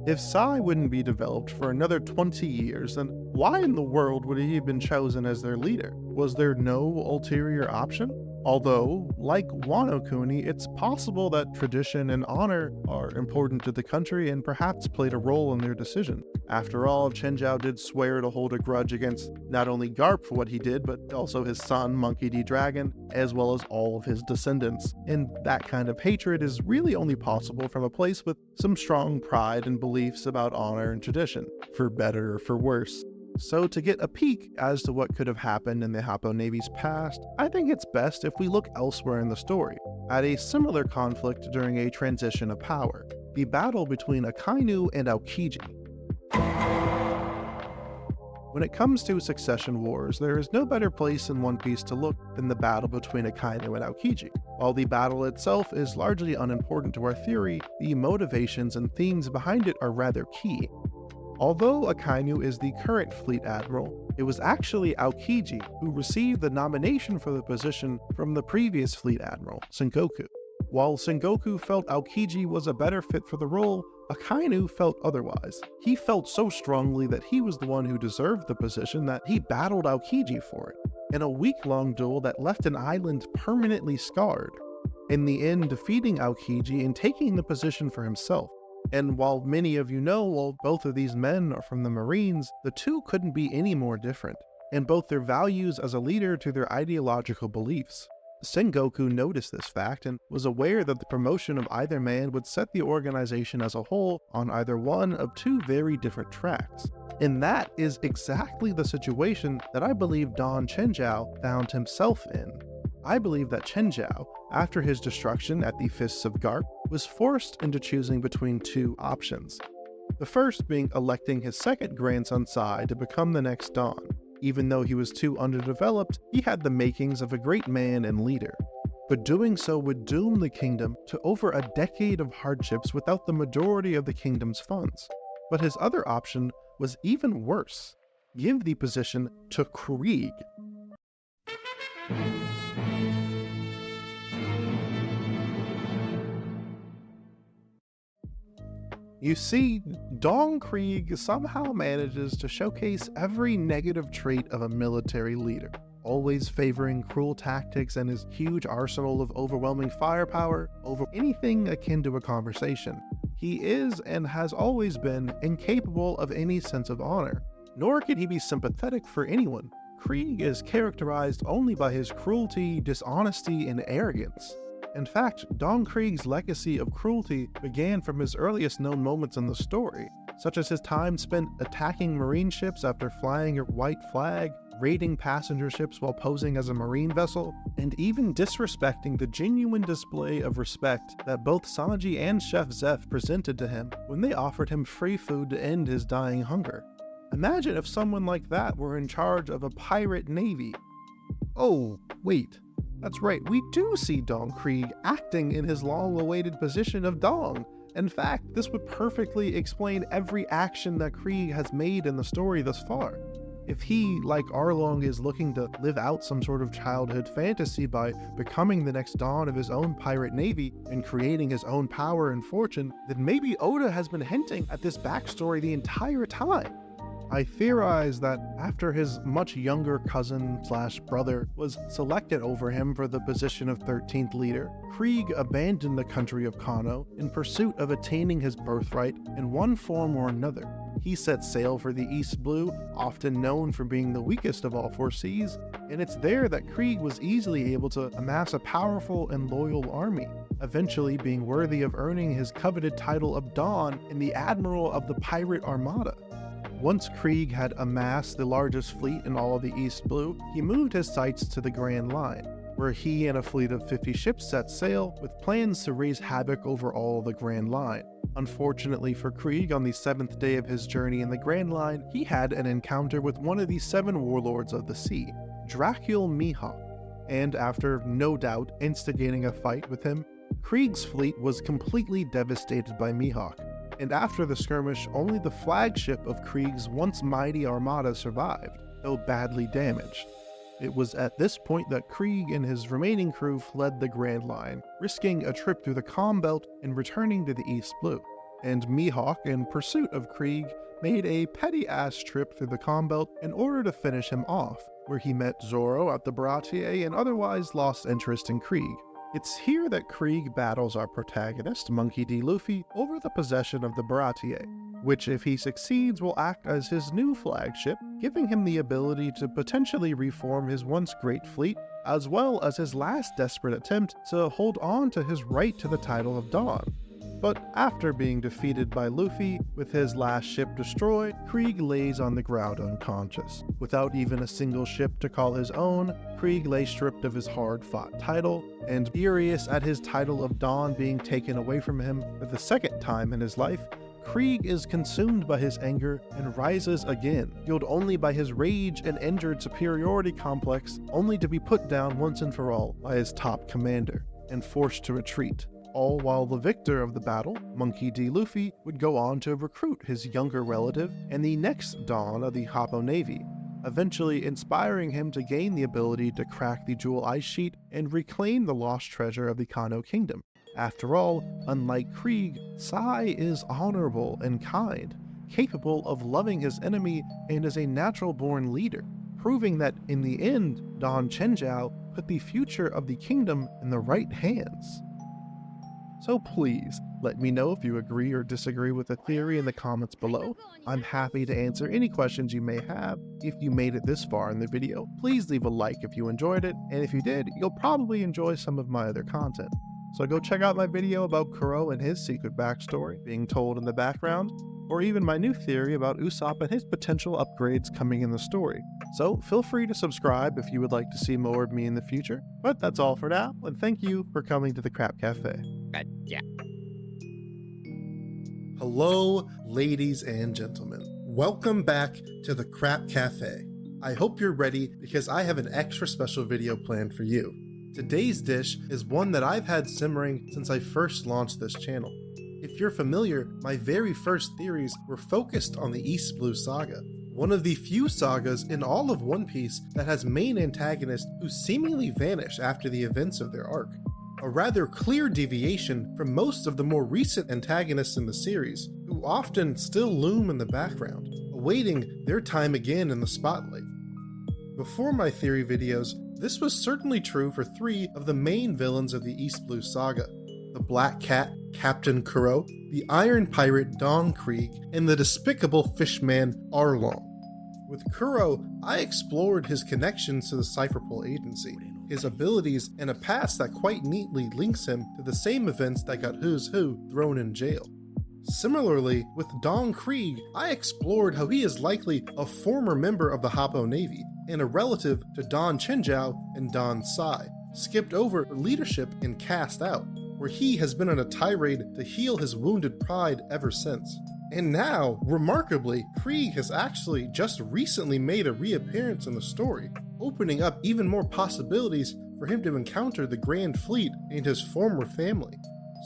If Sai wouldn't be developed for another 20 years, then why in the world would he have been chosen as their leader? Was there no ulterior option? Although, like Wano Kuni, it's possible that tradition and honor are important to the country and perhaps played a role in their decision. After all, Chenjiao did swear to hold a grudge against not only Garp for what he did, but also his son, Monkey D. Dragon, as well as all of his descendants. And that kind of hatred is really only possible from a place with some strong pride and beliefs about honor and tradition, for better or for worse. So to get a peek as to what could have happened in the Happo Navy's past, I think it's best if we look elsewhere in the story, at a similar conflict during a transition of power, the battle between Akainu and Aokiji. When it comes to succession wars, there is no better place in One Piece to look than the battle between Akainu and Aokiji. While the battle itself is largely unimportant to our theory, the motivations and themes behind it are rather key. Although Akainu is the current fleet admiral, it was actually Aokiji who received the nomination for the position from the previous fleet admiral, Sengoku. While Sengoku felt Aokiji was a better fit for the role, Akainu felt otherwise. He felt so strongly that he was the one who deserved the position that he battled Aokiji for it, in a week-long duel that left an island permanently scarred, in the end defeating Aokiji and taking the position for himself. And while many of you know, while both of these men are from the Marines, the two couldn't be any more different, in both their values as a leader to their ideological beliefs. Sengoku noticed this fact and was aware that the promotion of either man would set the organization as a whole on either one of two very different tracks. And that is exactly the situation that I believe Don Chenjiao found himself in. I believe that Chenjiao, after his destruction at the Fists of Garp, was forced into choosing between two options. The first being electing his second grandson Sai to become the next Don. Even though he was too underdeveloped, he had the makings of a great man and leader. But doing so would doom the kingdom to over a decade of hardships without the majority of the kingdom's funds. But his other option was even worse: give the position to Krieg. You see, Dong Krieg somehow manages to showcase every negative trait of a military leader, always favoring cruel tactics and his huge arsenal of overwhelming firepower over anything akin to a conversation. He is, and has always been, incapable of any sense of honor, nor can he be sympathetic for anyone. Krieg is characterized only by his cruelty, dishonesty, and arrogance. In fact, Dong Krieg's legacy of cruelty began from his earliest known moments in the story, such as his time spent attacking Marine ships after flying a white flag, raiding passenger ships while posing as a Marine vessel, and even disrespecting the genuine display of respect that both Sanji and Chef Zeph presented to him when they offered him free food to end his dying hunger. Imagine if someone like that were in charge of a pirate navy. Oh, wait. That's right, we do see Dong Krieg acting in his long-awaited position of Dong. In fact, this would perfectly explain every action that Krieg has made in the story thus far. If he, like Arlong, is looking to live out some sort of childhood fantasy by becoming the next Don of his own pirate navy and creating his own power and fortune, then maybe Oda has been hinting at this backstory the entire time. I theorize that after his much younger cousin/brother was selected over him for the position of 13th leader, Krieg abandoned the country of Kano in pursuit of attaining his birthright in one form or another. He set sail for the East Blue, often known for being the weakest of all four seas, and it's there that Krieg was easily able to amass a powerful and loyal army, eventually being worthy of earning his coveted title of Don and the Admiral of the Pirate Armada. Once Krieg had amassed the largest fleet in all of the East Blue, he moved his sights to the Grand Line, where he and a fleet of 50 ships set sail with plans to raise havoc over all of the Grand Line. Unfortunately for Krieg, on the 7th day of his journey in the Grand Line, he had an encounter with one of the 7 warlords of the sea, Dracul Mihawk, and after no doubt instigating a fight with him, Krieg's fleet was completely devastated by Mihawk. And after the skirmish, only the flagship of Krieg's once mighty armada survived. though badly damaged. It was at this point that Krieg and his remaining crew fled the Grand Line, risking a trip through the Calm Belt and returning to the East Blue. And Mihawk, in pursuit of Krieg, made a petty-ass trip through the Calm Belt in order to finish him off, where he met Zoro at the Baratier and otherwise lost interest in Krieg. It's here that Krieg battles our protagonist, Monkey D. Luffy, over the possession of the Baratier, which if he succeeds will act as his new flagship, giving him the ability to potentially reform his once great fleet, as well as his last desperate attempt to hold on to his right to the title of Dawn. But after being defeated by Luffy, with his last ship destroyed, Krieg lays on the ground unconscious. Without even a single ship to call his own, Krieg lay stripped of his hard-fought title, and furious at his title of Dawn being taken away from him for the second time in his life, Krieg is consumed by his anger and rises again, fueled only by his rage and injured superiority complex, only to be put down once and for all by his top commander, and forced to retreat. All while the victor of the battle, Monkey D. Luffy, would go on to recruit his younger relative and the next Dawn of the Hoppo Navy, eventually inspiring him to gain the ability to crack the Jewel Ice Sheet and reclaim the lost treasure of the Kano Kingdom. After all, unlike Krieg, Sai is honorable and kind, capable of loving his enemy, and is a natural-born leader, proving that in the end, Don Chenjiao put the future of the kingdom in the right hands. So please, let me know if you agree or disagree with the theory in the comments below. I'm happy to answer any questions you may have. If you made it this far in the video, please leave a like if you enjoyed it, and if you did, you'll probably enjoy some of my other content. So go check out my video about Kuro and his secret backstory being told in the background, or even my new theory about Usopp and his potential upgrades coming in the story. So feel free to subscribe if you would like to see more of me in the future. But that's all for now, and thank you for coming to the Crap Cafe. Yeah. Hello, ladies and gentlemen. Welcome back to the Crap Cafe. I hope you're ready because I have an extra special video planned for you. Today's dish is one that I've had simmering since I first launched this channel. If you're familiar, my very first theories were focused on the East Blue Saga, one of the few sagas in all of One Piece that has main antagonists who seemingly vanish after the events of their arc. A rather clear deviation from most of the more recent antagonists in the series, who often still loom in the background, awaiting their time again in the spotlight. Before my theory videos, this was certainly true for 3 of the main villains of the East Blue Saga: the Black Cat, Captain Kuro, the Iron Pirate Don Krieg, and the despicable fishman Arlong. With Kuro, I explored his connections to the Cypherpole Agency, his abilities, and a past that quite neatly links him to the same events that got Who's Who thrown in jail. Similarly, with Don Krieg, I explored how he is likely a former member of the Hoppo Navy, and a relative to Don Chenjiao and Don Sai, skipped over for leadership and cast out, where he has been on a tirade to heal his wounded pride ever since. And now, remarkably, Krieg has actually just recently made a reappearance in the story, opening up even more possibilities for him to encounter the Grand Fleet and his former family.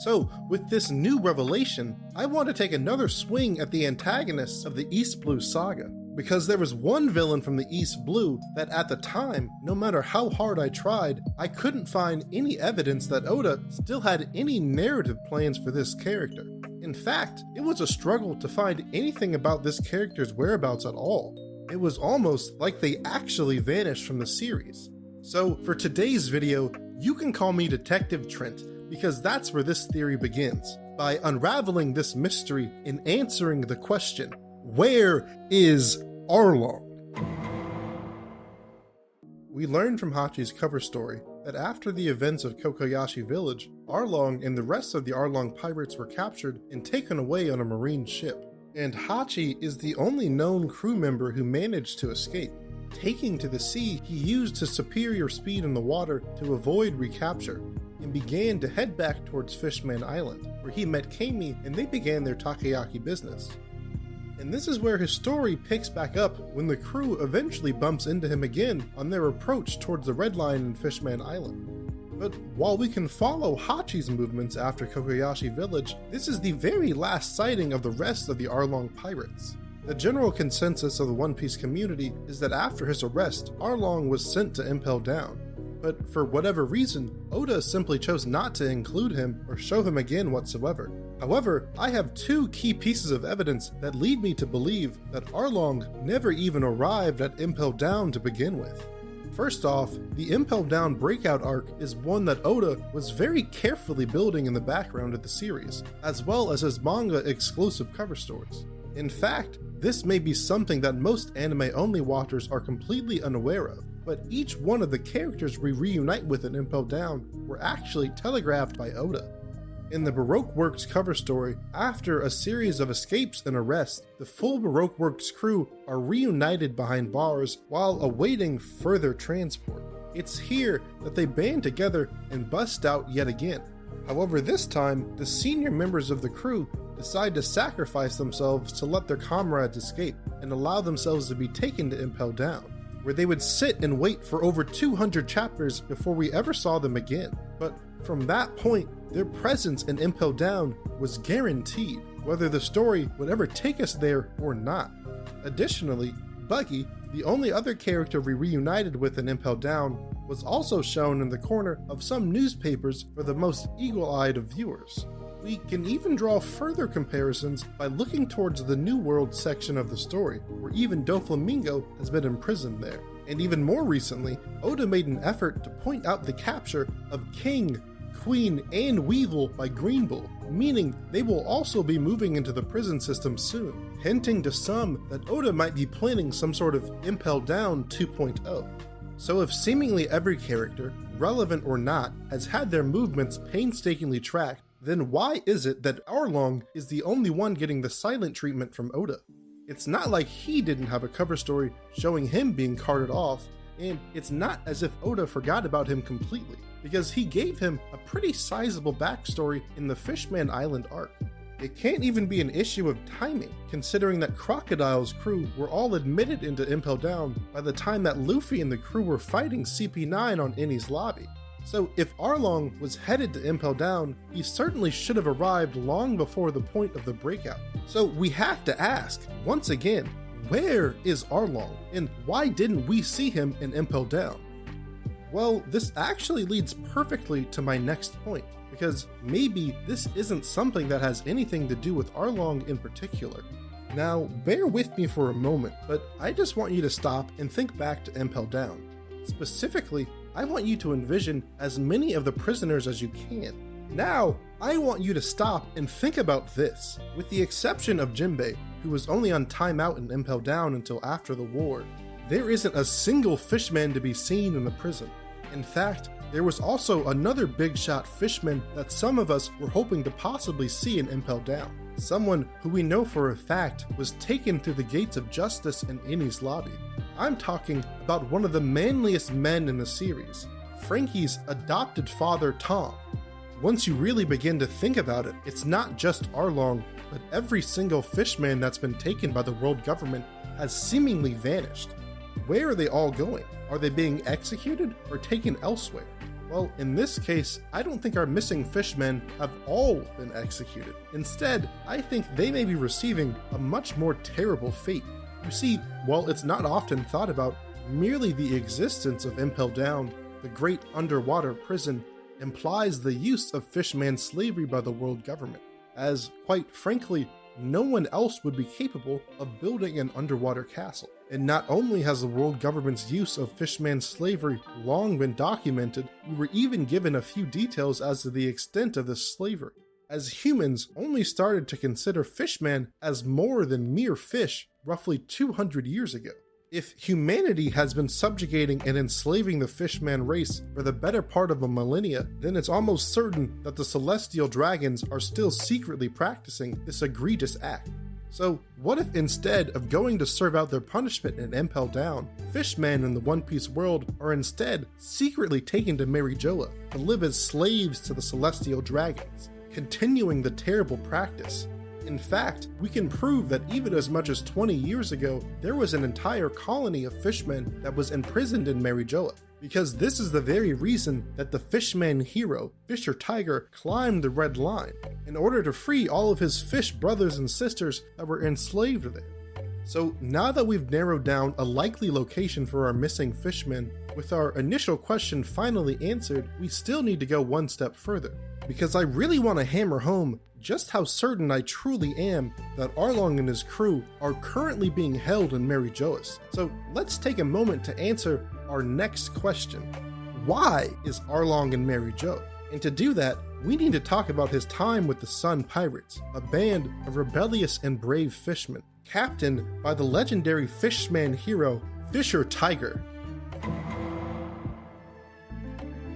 So, with this new revelation, I want to take another swing at the antagonists of the East Blue Saga, because there was one villain from the East Blue that at the time, no matter how hard I tried, I couldn't find any evidence that Oda still had any narrative plans for this character. In fact, it was a struggle to find anything about this character's whereabouts at all. It was almost like they actually vanished from the series. So for today's video, you can call me Detective Trent, because that's where this theory begins, by unraveling this mystery and answering the question, where is Arlong? We learned from Hachi's cover story that after the events of Kokoyashi Village, Arlong and the rest of the Arlong pirates were captured and taken away on a marine ship. And Hachi is the only known crew member who managed to escape. Taking to the sea, he used his superior speed in the water to avoid recapture, and began to head back towards Fishman Island, where he met Kami and they began their takoyaki business. And this is where his story picks back up when the crew eventually bumps into him again on their approach towards the Red Line in Fishman Island. But while we can follow Hachi's movements after Kokoyashi Village, this is the very last sighting of the rest of the Arlong pirates. The general consensus of the One Piece community is that after his arrest, Arlong was sent to Impel Down. But for whatever reason, Oda simply chose not to include him or show him again whatsoever. However, I have two key pieces of evidence that lead me to believe that Arlong never even arrived at Impel Down to begin with. First off, the Impel Down breakout arc is one that Oda was very carefully building in the background of the series, as well as his manga exclusive cover stories. In fact, this may be something that most anime-only watchers are completely unaware of, but each one of the characters we reunite with in Impel Down were actually telegraphed by Oda. In the Baroque Works cover story, after a series of escapes and arrests, the full Baroque Works crew are reunited behind bars while awaiting further transport. It's here that they band together and bust out yet again. However, this time, the senior members of the crew decide to sacrifice themselves to let their comrades escape and allow themselves to be taken to Impel Down, where they would sit and wait for over 200 chapters before we ever saw them again. But from that point, their presence in Impel Down was guaranteed, whether the story would ever take us there or not. Additionally, Buggy, the only other character we reunited with in Impel Down, was also shown in the corner of some newspapers for the most eagle-eyed of viewers. We can even draw further comparisons by looking towards the New World section of the story, where even Doflamingo has been imprisoned there. And even more recently, Oda made an effort to point out the capture of King, Queen, and Weevil by Green Bull, meaning they will also be moving into the prison system soon, hinting to some that Oda might be planning some sort of Impel Down 2.0. So if seemingly every character, relevant or not, has had their movements painstakingly tracked, then why is it that Arlong is the only one getting the silent treatment from Oda? It's not like he didn't have a cover story showing him being carted off, and it's not as if Oda forgot about him completely, because he gave him a pretty sizable backstory in the Fishman Island arc. It can't even be an issue of timing, considering that Crocodile's crew were all admitted into Impel Down by the time that Luffy and the crew were fighting CP9 on Enies Lobby. So if Arlong was headed to Impel Down, he certainly should have arrived long before the point of the breakout. So we have to ask, once again, where is Arlong, and why didn't we see him in Impel Down? Well, this actually leads perfectly to my next point, because maybe this isn't something that has anything to do with Arlong in particular. Now, bear with me for a moment, but I just want you to stop and think back to Impel Down. Specifically, I want you to envision as many of the prisoners as you can. Now, I want you to stop and think about this. With the exception of Jinbei, who was only on timeout in Impel Down until after the war, there isn't a single fishman to be seen in the prison. In fact, there was also another big shot fishman that some of us were hoping to possibly see in Impel Down. Someone who we know for a fact was taken through the gates of justice in Enies Lobby. I'm talking about one of the manliest men in the series, Frankie's adopted father, Tom. Once you really begin to think about it, it's not just Arlong, but every single fishman that's been taken by the world government has seemingly vanished. Where are they all going? Are they being executed or taken elsewhere? Well, in this case, I don't think our missing fishmen have all been executed. Instead, I think they may be receiving a much more terrible fate. You see, while it's not often thought about, merely the existence of Impel Down, the great underwater prison, implies the use of fishman slavery by the world government, as, quite frankly, no one else would be capable of building an underwater castle. And not only has the world government's use of fishman slavery long been documented, we were even given a few details as to the extent of this slavery, as humans only started to consider fishmen as more than mere fish roughly 200 years ago. If humanity has been subjugating and enslaving the fishman race for the better part of a millennia, then it's almost certain that the celestial dragons are still secretly practicing this egregious act. So what if instead of going to serve out their punishment in Impel Down, fishmen in the One Piece world are instead secretly taken to Marijoa to live as slaves to the celestial dragons, continuing the terrible practice? In fact, we can prove that even as much as 20 years ago, there was an entire colony of fishmen that was imprisoned in Marijoa, because this is the very reason that the fishman hero, Fisher Tiger, climbed the Red Line, in order to free all of his fish brothers and sisters that were enslaved there. So now that we've narrowed down a likely location for our missing fishmen, with our initial question finally answered, we still need to go one step further, because I really want to hammer home just how certain I truly am that Arlong and his crew are currently being held in Mary Joas. So let's take a moment to answer our next question. Why is Arlong in Mary Jo? And to do that, we need to talk about his time with the Sun Pirates, a band of rebellious and brave fishermen, captained by the legendary fishman hero, Fisher Tiger.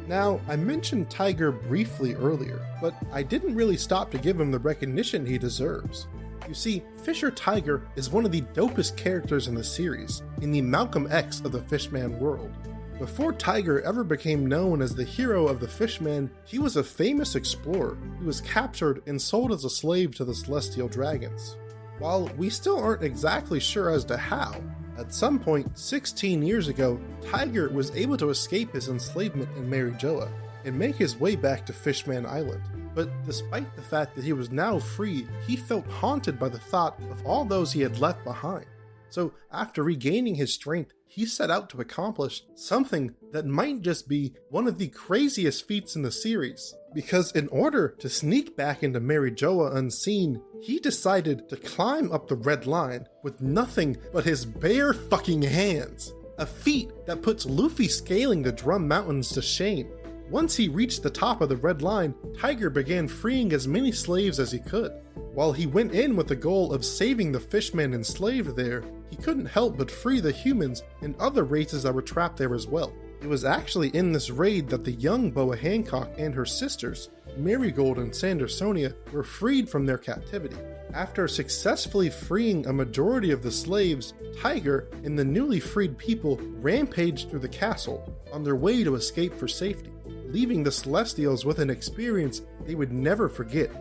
Now, I mentioned Tiger briefly earlier, but I didn't really stop to give him the recognition he deserves. You see, Fisher Tiger is one of the dopest characters in the series, in the Malcolm X of the Fishman world. Before Tiger ever became known as the hero of the Fishman, he was a famous explorer who was captured and sold as a slave to the Celestial Dragons. While we still aren't exactly sure as to how, at some point 16 years ago, Tiger was able to escape his enslavement in Mary Joa and make his way back to Fishman Island. But despite the fact that he was now free, he felt haunted by the thought of all those he had left behind. So after regaining his strength, he set out to accomplish something that might just be one of the craziest feats in the series. Because in order to sneak back into Mary Joa unseen, he decided to climb up the red line with nothing but his bare fucking hands. A feat that puts Luffy scaling the Drum Mountains to shame. Once he reached the top of the red line, Tiger began freeing as many slaves as he could. While he went in with the goal of saving the fishmen enslaved there, he couldn't help but free the humans and other races that were trapped there as well. It was actually in this raid that the young Boa Hancock and her sisters, Marigold and Sandersonia, were freed from their captivity. After successfully freeing a majority of the slaves, Tiger and the newly freed people rampaged through the castle on their way to escape for safety, leaving the Celestials with an experience they would never forget,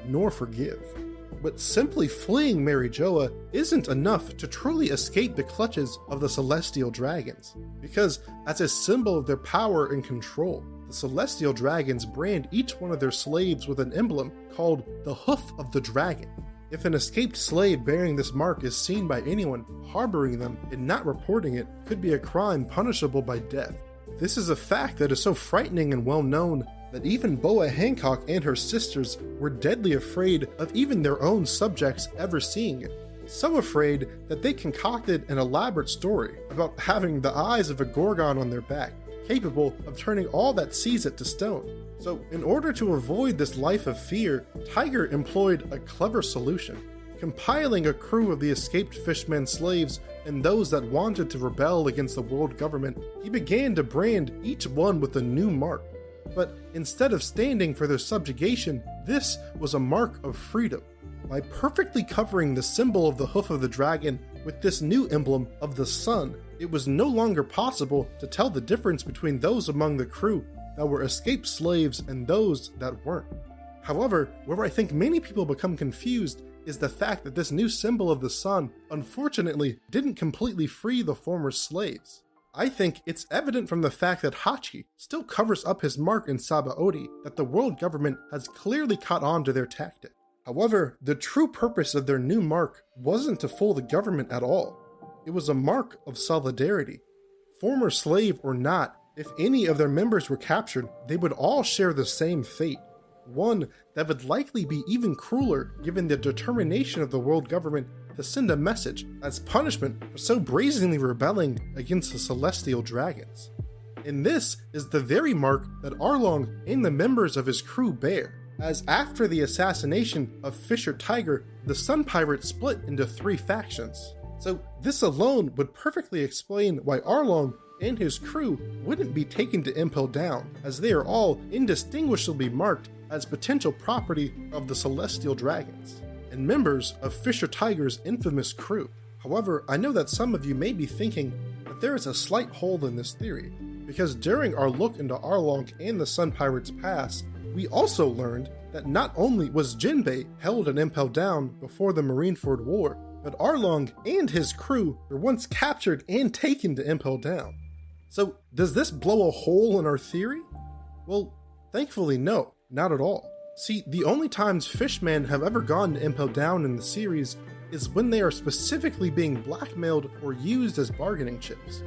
nor forgive. But simply fleeing Mary Joa isn't enough to truly escape the clutches of the Celestial Dragons, because as a symbol of their power and control, the Celestial Dragons brand each one of their slaves with an emblem called the Hoof of the Dragon. If an escaped slave bearing this mark is seen by anyone, harboring them and not reporting it could be a crime punishable by death. This is a fact that is so frightening and well known that even Boa Hancock and her sisters were deadly afraid of even their own subjects ever seeing it. So afraid that they concocted an elaborate story about having the eyes of a Gorgon on their back, capable of turning all that sees it to stone. So in order to avoid this life of fear, Tiger employed a clever solution. Compiling a crew of the escaped fishmen slaves and those that wanted to rebel against the world government, he began to brand each one with a new mark. But instead of standing for their subjugation, this was a mark of freedom. By perfectly covering the symbol of the hoof of the dragon with this new emblem of the sun, it was no longer possible to tell the difference between those among the crew that were escaped slaves and those that weren't. However, where I think many people become confused is the fact that this new symbol of the sun unfortunately didn't completely free the former slaves. I think it's evident from the fact that Hachi still covers up his mark in Sabaody that the world government has clearly caught on to their tactic. However, the true purpose of their new mark wasn't to fool the government at all. It was a mark of solidarity. Former slave or not, if any of their members were captured, they would all share the same fate. One that would likely be even crueler given the determination of the world government to send a message as punishment for so brazenly rebelling against the Celestial Dragons. And this is the very mark that Arlong and the members of his crew bear, as after the assassination of Fisher Tiger, the Sun Pirates split into 3 factions. So this alone would perfectly explain why Arlong and his crew wouldn't be taken to Impel Down, as they are all indistinguishably marked as potential property of the Celestial Dragons and members of Fisher Tiger's infamous crew. However, I know that some of you may be thinking that there is a slight hole in this theory, because during our look into Arlong and the Sun Pirates' past, we also learned that not only was Jinbei held in Impel Down before the Marineford War, but Arlong and his crew were once captured and taken to Impel Down. So does this blow a hole in our theory? Well, thankfully no, not at all. See, the only times fishmen have ever gone to Impel Down in the series is when they are specifically being blackmailed or used as bargaining chips.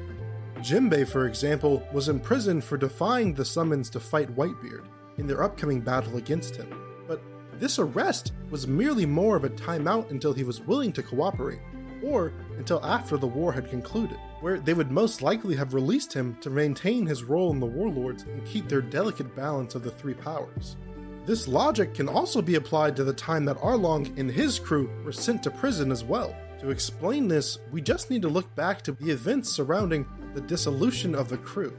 Jinbei, for example, was imprisoned for defying the summons to fight Whitebeard in their upcoming battle against him, but this arrest was merely more of a timeout until he was willing to cooperate, or until after the war had concluded, where they would most likely have released him to maintain his role in the warlords and keep their delicate balance of the three powers. This logic can also be applied to the time that Arlong and his crew were sent to prison as well. To explain this, we just need to look back to the events surrounding the dissolution of the crew.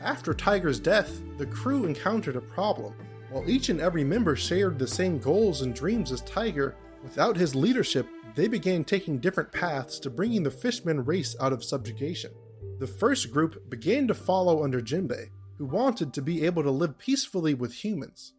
After Tiger's death, the crew encountered a problem. While each and every member shared the same goals and dreams as Tiger, without his leadership, they began taking different paths to bringing the Fishman race out of subjugation. The first group began to follow under Jinbei, who wanted to be able to live peacefully with humans.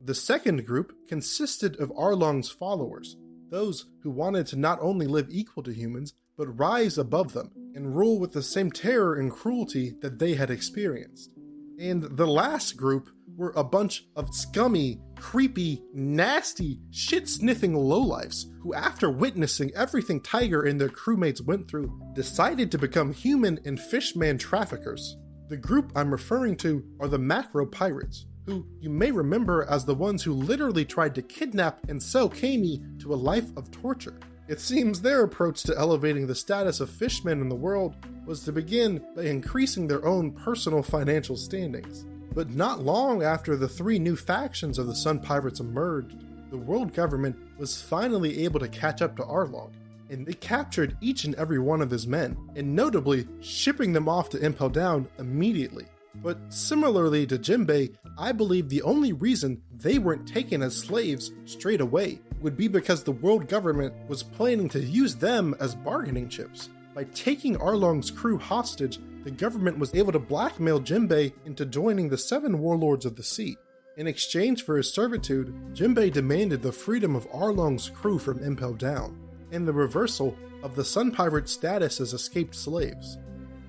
The second group consisted of Arlong's followers, those who wanted to not only live equal to humans, but rise above them and rule with the same terror and cruelty that they had experienced. And the last group were a bunch of scummy, creepy, nasty, shit-sniffing lowlifes who, after witnessing everything Tiger and their crewmates went through, decided to become human and fishman traffickers. The group I'm referring to are the Macro Pirates, who you may remember as the ones who literally tried to kidnap and sell Kami to a life of torture. It seems their approach to elevating the status of fishmen in the world was to begin by increasing their own personal financial standings. But not long after the three new factions of the Sun Pirates emerged, the world government was finally able to catch up to Arlong, and they captured each and every one of his men, and notably shipping them off to Impel Down immediately. But similarly to Jinbei, I believe the only reason they weren't taken as slaves straight away would be because the world government was planning to use them as bargaining chips. By taking Arlong's crew hostage, the government was able to blackmail Jinbei into joining the 7 warlords of the sea. In exchange for his servitude, Jinbei demanded the freedom of Arlong's crew from Impel Down, and the reversal of the Sun Pirates' status as escaped slaves.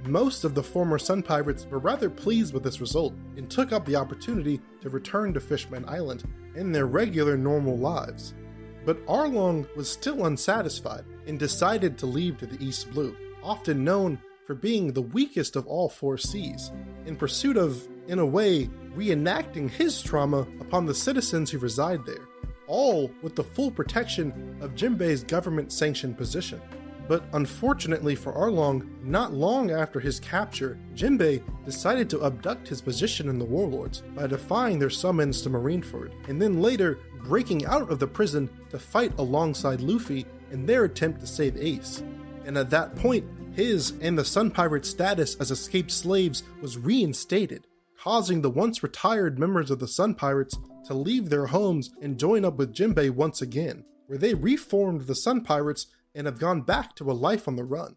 Most of the former Sun Pirates were rather pleased with this result and took up the opportunity to return to Fishman Island in their regular normal lives. But Arlong was still unsatisfied and decided to leave to the East Blue, often known for being the weakest of all 4 seas, in pursuit of, in a way, reenacting his trauma upon the citizens who reside there, all with the full protection of Jinbei's government-sanctioned position. But unfortunately for Arlong, not long after his capture, Jinbei decided to abduct his position in the warlords by defying their summons to Marineford, and then later breaking out of the prison to fight alongside Luffy in their attempt to save Ace. And at that point, his and the Sun Pirates' status as escaped slaves was reinstated, causing the once retired members of the Sun Pirates to leave their homes and join up with Jinbei once again, where they reformed the Sun Pirates and have gone back to a life on the run.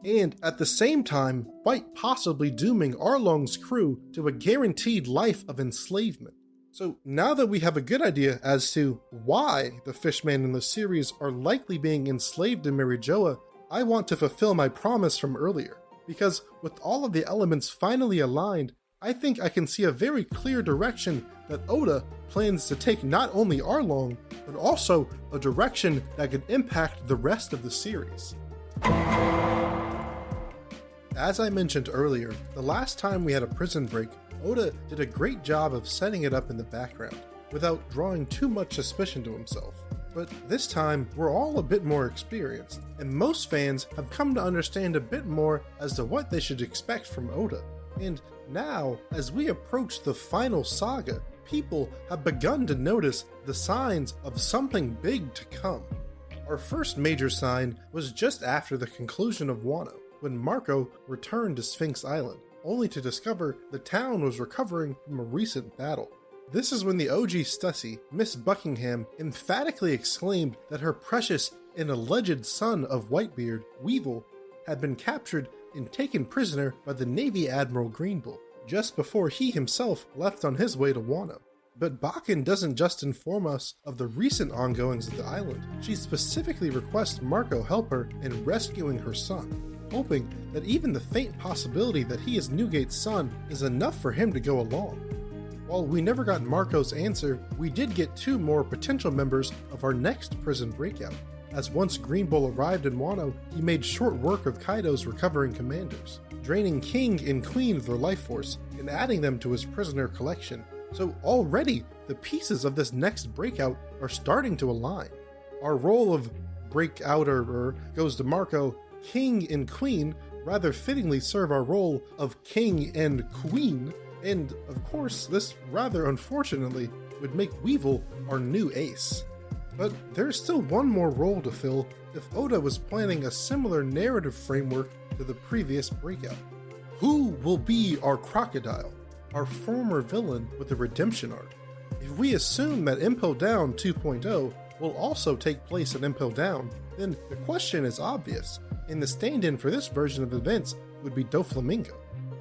And at the same time, quite possibly dooming Arlong's crew to a guaranteed life of enslavement. So now that we have a good idea as to why the fishmen in the series are likely being enslaved in Marijoa, I want to fulfill my promise from earlier, because with all of the elements finally aligned, I think I can see a very clear direction that Oda plans to take not only Arlong, but also a direction that could impact the rest of the series. As I mentioned earlier, the last time we had a prison break, Oda did a great job of setting it up in the background, without drawing too much suspicion to himself. But this time, we're all a bit more experienced, and most fans have come to understand a bit more as to what they should expect from Oda. And now, as we approach the final saga, people have begun to notice the signs of something big to come. Our first major sign was just after the conclusion of Wano, when Marco returned to Sphinx Island, only to discover the town was recovering from a recent battle. This is when the OG Stussy, Miss Buckingham, emphatically exclaimed that her precious and alleged son of Whitebeard, Weevil, had been captured and taken prisoner by the Navy Admiral Greenbull, just before he himself left on his way to Wano. But Bakken doesn't just inform us of the recent ongoings of the island, she specifically requests Marco help her in rescuing her son, hoping that even the faint possibility that he is Newgate's son is enough for him to go along. While we never got Marco's answer, we did get 2 more potential members of our next prison breakout, as once Green Bull arrived in Wano, he made short work of Kaido's recovering commanders, draining King and Queen of their life force and adding them to his prisoner collection. So already, the pieces of this next breakout are starting to align. Our role of breakouter goes to Marco. King and Queen rather fittingly serve our role of King and Queen, and of course, this rather unfortunately would make Weevil our new ace. But there's still one more role to fill if Oda was planning a similar narrative framework to the previous breakout. Who will be our crocodile, our former villain with a redemption arc? If we assume that Impel Down 2.0 will also take place in Impel Down, then the question is obvious, and the stand-in for this version of events would be Doflamingo,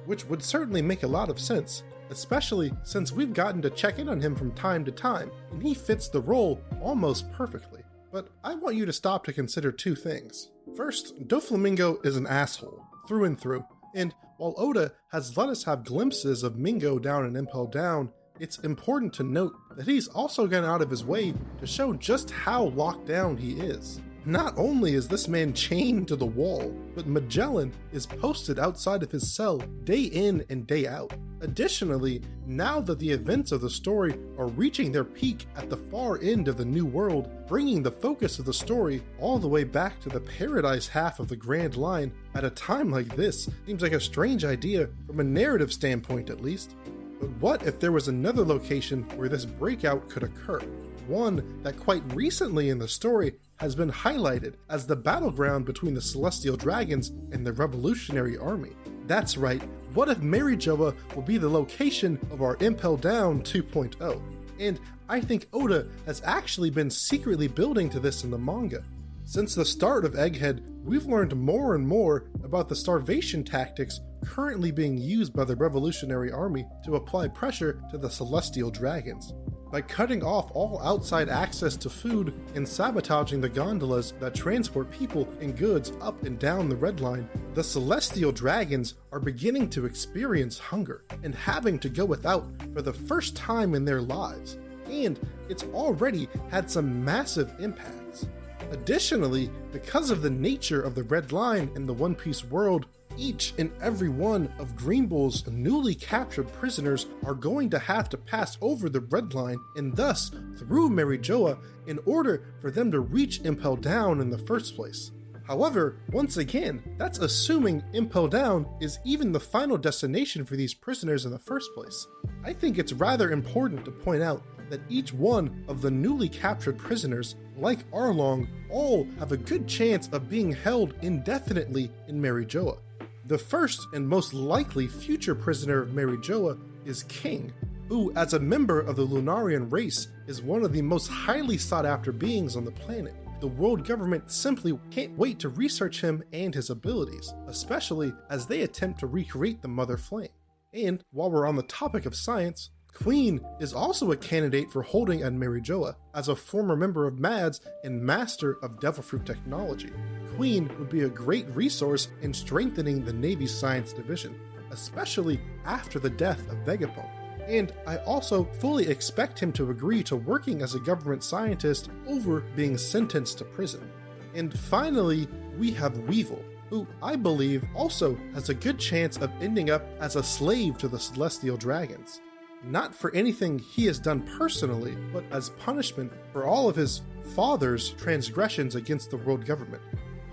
which would certainly make a lot of sense, especially since we've gotten to check in on him from time to time, and he fits the role almost perfectly. But I want you to stop to consider two things. First, Doflamingo is an asshole, through and through, and while Oda has let us have glimpses of Mingo down in Impel Down, it's important to note that he's also gone out of his way to show just how locked down he is. Not only is this man chained to the wall, but Magellan is posted outside of his cell day in and day out. Additionally, now that the events of the story are reaching their peak at the far end of the New World, bringing the focus of the story all the way back to the Paradise half of the Grand Line at a time like this seems like a strange idea from a narrative standpoint at least. But what if there was another location where this breakout could occur? One that quite recently in the story has been highlighted as the battleground between the Celestial Dragons and the Revolutionary Army. That's right, what if Marijoa will be the location of our Impel Down 2.0? And I think Oda has actually been secretly building to this in the manga. Since the start of Egghead, we've learned more and more about the starvation tactics currently being used by the Revolutionary Army to apply pressure to the Celestial Dragons. By cutting off all outside access to food and sabotaging the gondolas that transport people and goods up and down the Red Line, the Celestial Dragons are beginning to experience hunger and having to go without for the first time in their lives, and it's already had some massive impacts. Additionally, because of the nature of the Red Line in the One Piece world, each and every one of Green Bull's newly captured prisoners are going to have to pass over the Red Line and thus through Marijoa in order for them to reach Impel Down in the first place. However, once again, that's assuming Impel Down is even the final destination for these prisoners in the first place. I think it's rather important to point out that each one of the newly captured prisoners, like Arlong, all have a good chance of being held indefinitely in Marijoa. The first and most likely future prisoner of Marijoa is King, who, as a member of the Lunarian race, is one of the most highly sought after beings on the planet. The world government simply can't wait to research him and his abilities, especially as they attempt to recreate the Mother Flame. And while we're on the topic of science, Queen is also a candidate for holding at Marijoa as a former member of MADS and master of Devil Fruit technology. Queen would be a great resource in strengthening the Navy's science division, especially after the death of Vegapunk. And I also fully expect him to agree to working as a government scientist over being sentenced to prison. And finally, we have Weevil, who I believe also has a good chance of ending up as a slave to the Celestial Dragons. Not for anything he has done personally, but as punishment for all of his father's transgressions against the world government.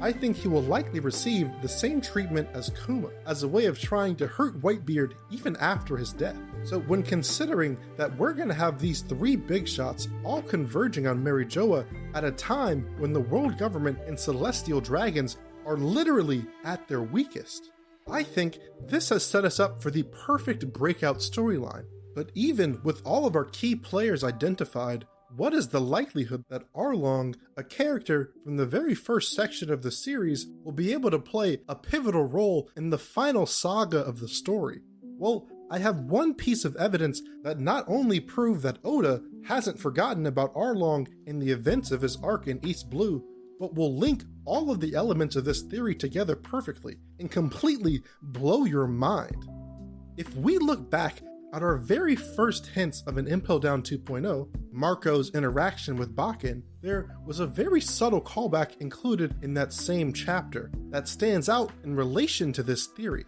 I think he will likely receive the same treatment as Kuma, as a way of trying to hurt Whitebeard even after his death. So when considering that we're going to have these three big shots all converging on Marijoa at a time when the world government and Celestial Dragons are literally at their weakest, I think this has set us up for the perfect breakout storyline. But even with all of our key players identified, what is the likelihood that Arlong, a character from the very first section of the series, will be able to play a pivotal role in the final saga of the story? Well, I have one piece of evidence that not only prove that Oda hasn't forgotten about Arlong in the events of his arc in East Blue, but will link all of the elements of this theory together perfectly and completely blow your mind. If we look back At our very first hints of an Impel Down 2.0, Marco's interaction with Bakken, there was a very subtle callback included in that same chapter that stands out in relation to this theory.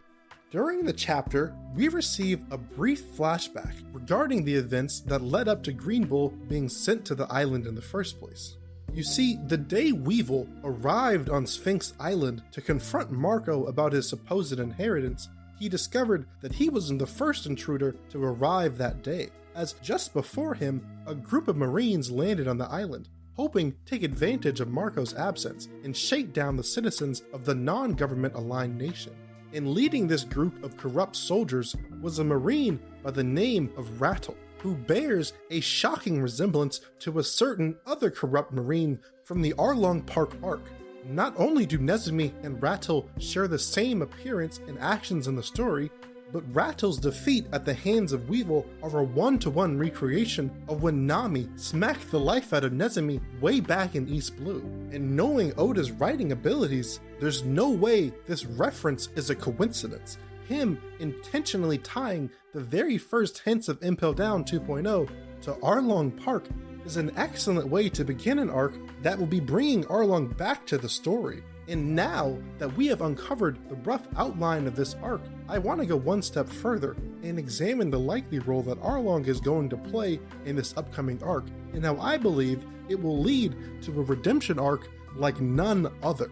During the chapter, we receive a brief flashback regarding the events that led up to Green Bull being sent to the island in the first place. You see, the day Weevil arrived on Sphinx Island to confront Marco about his supposed inheritance, he discovered that he wasn't the first intruder to arrive that day, as just before him, a group of Marines landed on the island, hoping to take advantage of Marco's absence and shake down the citizens of the non-government aligned nation. And leading this group of corrupt soldiers was a Marine by the name of Rattle, who bears a shocking resemblance to a certain other corrupt Marine from the Arlong Park arc. Not only do Nezumi and Rattle share the same appearance and actions in the story, but Rattle's defeat at the hands of Weevil are a one-to-one recreation of when Nami smacked the life out of Nezumi way back in East Blue. And knowing Oda's writing abilities, there's no way this reference is a coincidence. Him intentionally tying the very first hints of Impel Down 2.0 to Arlong Park is an excellent way to begin an arc that will be bringing Arlong back to the story. And now that we have uncovered the rough outline of this arc, I want to go one step further and examine the likely role that Arlong is going to play in this upcoming arc, and how I believe it will lead to a redemption arc like none other.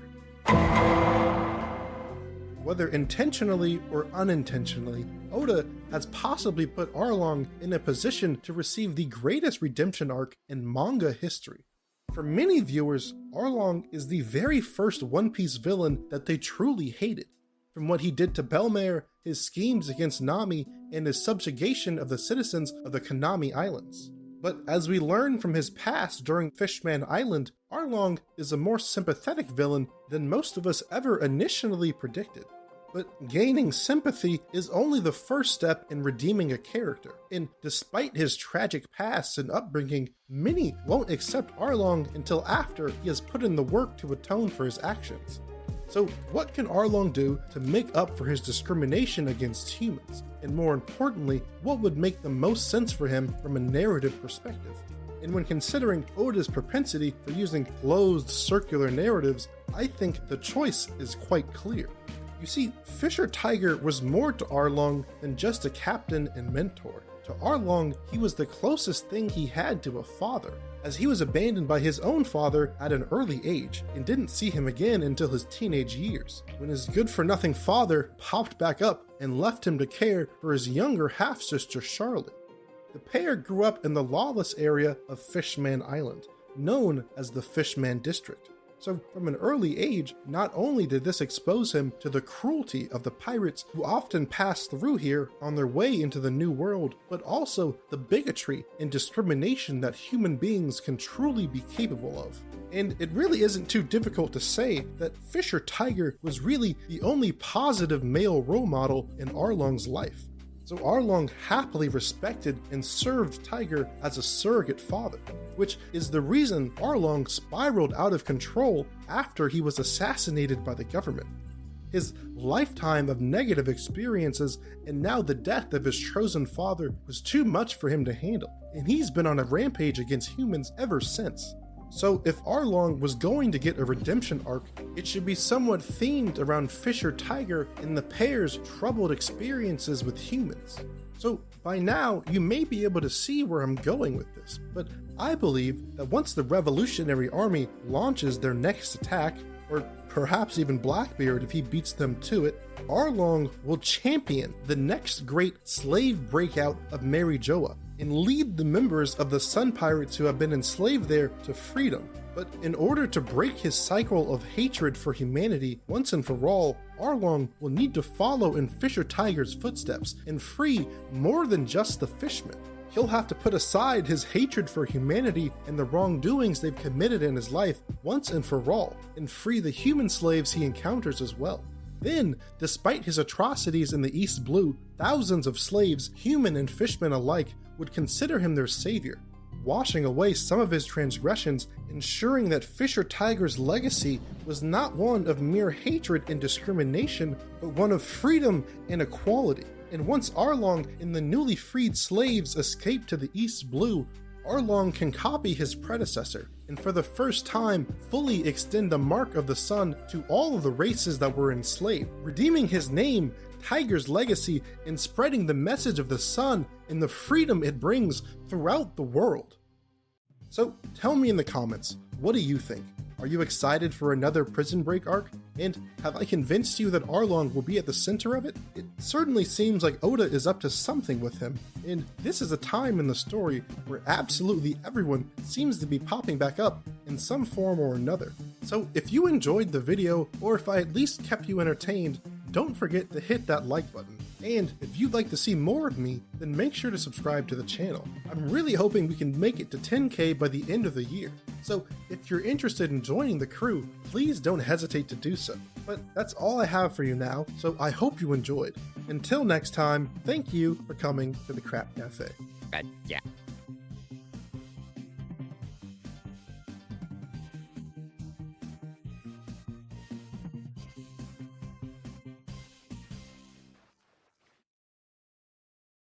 Whether intentionally or unintentionally, Oda has possibly put Arlong in a position to receive the greatest redemption arc in manga history. For many viewers, Arlong is the very first One Piece villain that they truly hated. From what he did to Bellmare, his schemes against Nami, and his subjugation of the citizens of the Kanami Islands. But as we learn from his past during Fishman Island, Arlong is a more sympathetic villain than most of us ever initially predicted. But gaining sympathy is only the first step in redeeming a character, and despite his tragic past and upbringing, many won't accept Arlong until after he has put in the work to atone for his actions. So what can Arlong do to make up for his discrimination against humans? And more importantly, what would make the most sense for him from a narrative perspective? And when considering Oda's propensity for using closed circular narratives, I think the choice is quite clear. You see, Fisher Tiger was more to Arlong than just a captain and mentor. To Arlong, he was the closest thing he had to a father, as he was abandoned by his own father at an early age and didn't see him again until his teenage years, when his good-for-nothing father popped back up and left him to care for his younger half-sister Charlotte. The pair grew up in the lawless area of Fishman Island, known as the Fishman District. So from an early age, not only did this expose him to the cruelty of the pirates who often passed through here on their way into the New World, but also the bigotry and discrimination that human beings can truly be capable of. And it really isn't too difficult to say that Fisher Tiger was really the only positive male role model in Arlong's life. So Arlong happily respected and served Tiger as a surrogate father, which is the reason Arlong spiraled out of control after he was assassinated by the government. His lifetime of negative experiences and now the death of his chosen father was too much for him to handle, and he's been on a rampage against humans ever since. So if Arlong was going to get a redemption arc, it should be somewhat themed around Fisher Tiger and the pair's troubled experiences with humans. So by now, you may be able to see where I'm going with this, but I believe that once the Revolutionary Army launches their next attack, or perhaps even Blackbeard if he beats them to it, Arlong will champion the next great slave breakout of Marijoa and lead the members of the Sun Pirates who have been enslaved there to freedom. But in order to break his cycle of hatred for humanity once and for all, Arlong will need to follow in Fisher Tiger's footsteps and free more than just the fishmen. He'll have to put aside his hatred for humanity and the wrongdoings they've committed in his life once and for all, and free the human slaves he encounters as well. Then, despite his atrocities in the East Blue, thousands of slaves, human and fishmen alike, would consider him their savior, washing away some of his transgressions, ensuring that Fisher Tiger's legacy was not one of mere hatred and discrimination, but one of freedom and equality. And once Arlong and the newly freed slaves escape to the East Blue, Arlong can copy his predecessor, and for the first time fully extend the mark of the sun to all of the races that were enslaved, redeeming his name, Tiger's legacy, and spreading the message of the sun and the freedom it brings throughout the world. So tell me in the comments, what do you think? Are you excited for another Prison Break arc? And have I convinced you that Arlong will be at the center of it? It certainly seems like Oda is up to something with him, and this is a time in the story where absolutely everyone seems to be popping back up in some form or another. So if you enjoyed the video, or if I at least kept you entertained, don't forget to hit that like button. And if you'd like to see more of me, then make sure to subscribe to the channel. I'm really hoping we can make it to 10K by the end of the year. So if you're interested in joining the crew, please don't hesitate to do so. But that's all I have for you now, so I hope you enjoyed. Until next time, thank you for coming to the Crap Café. Yeah.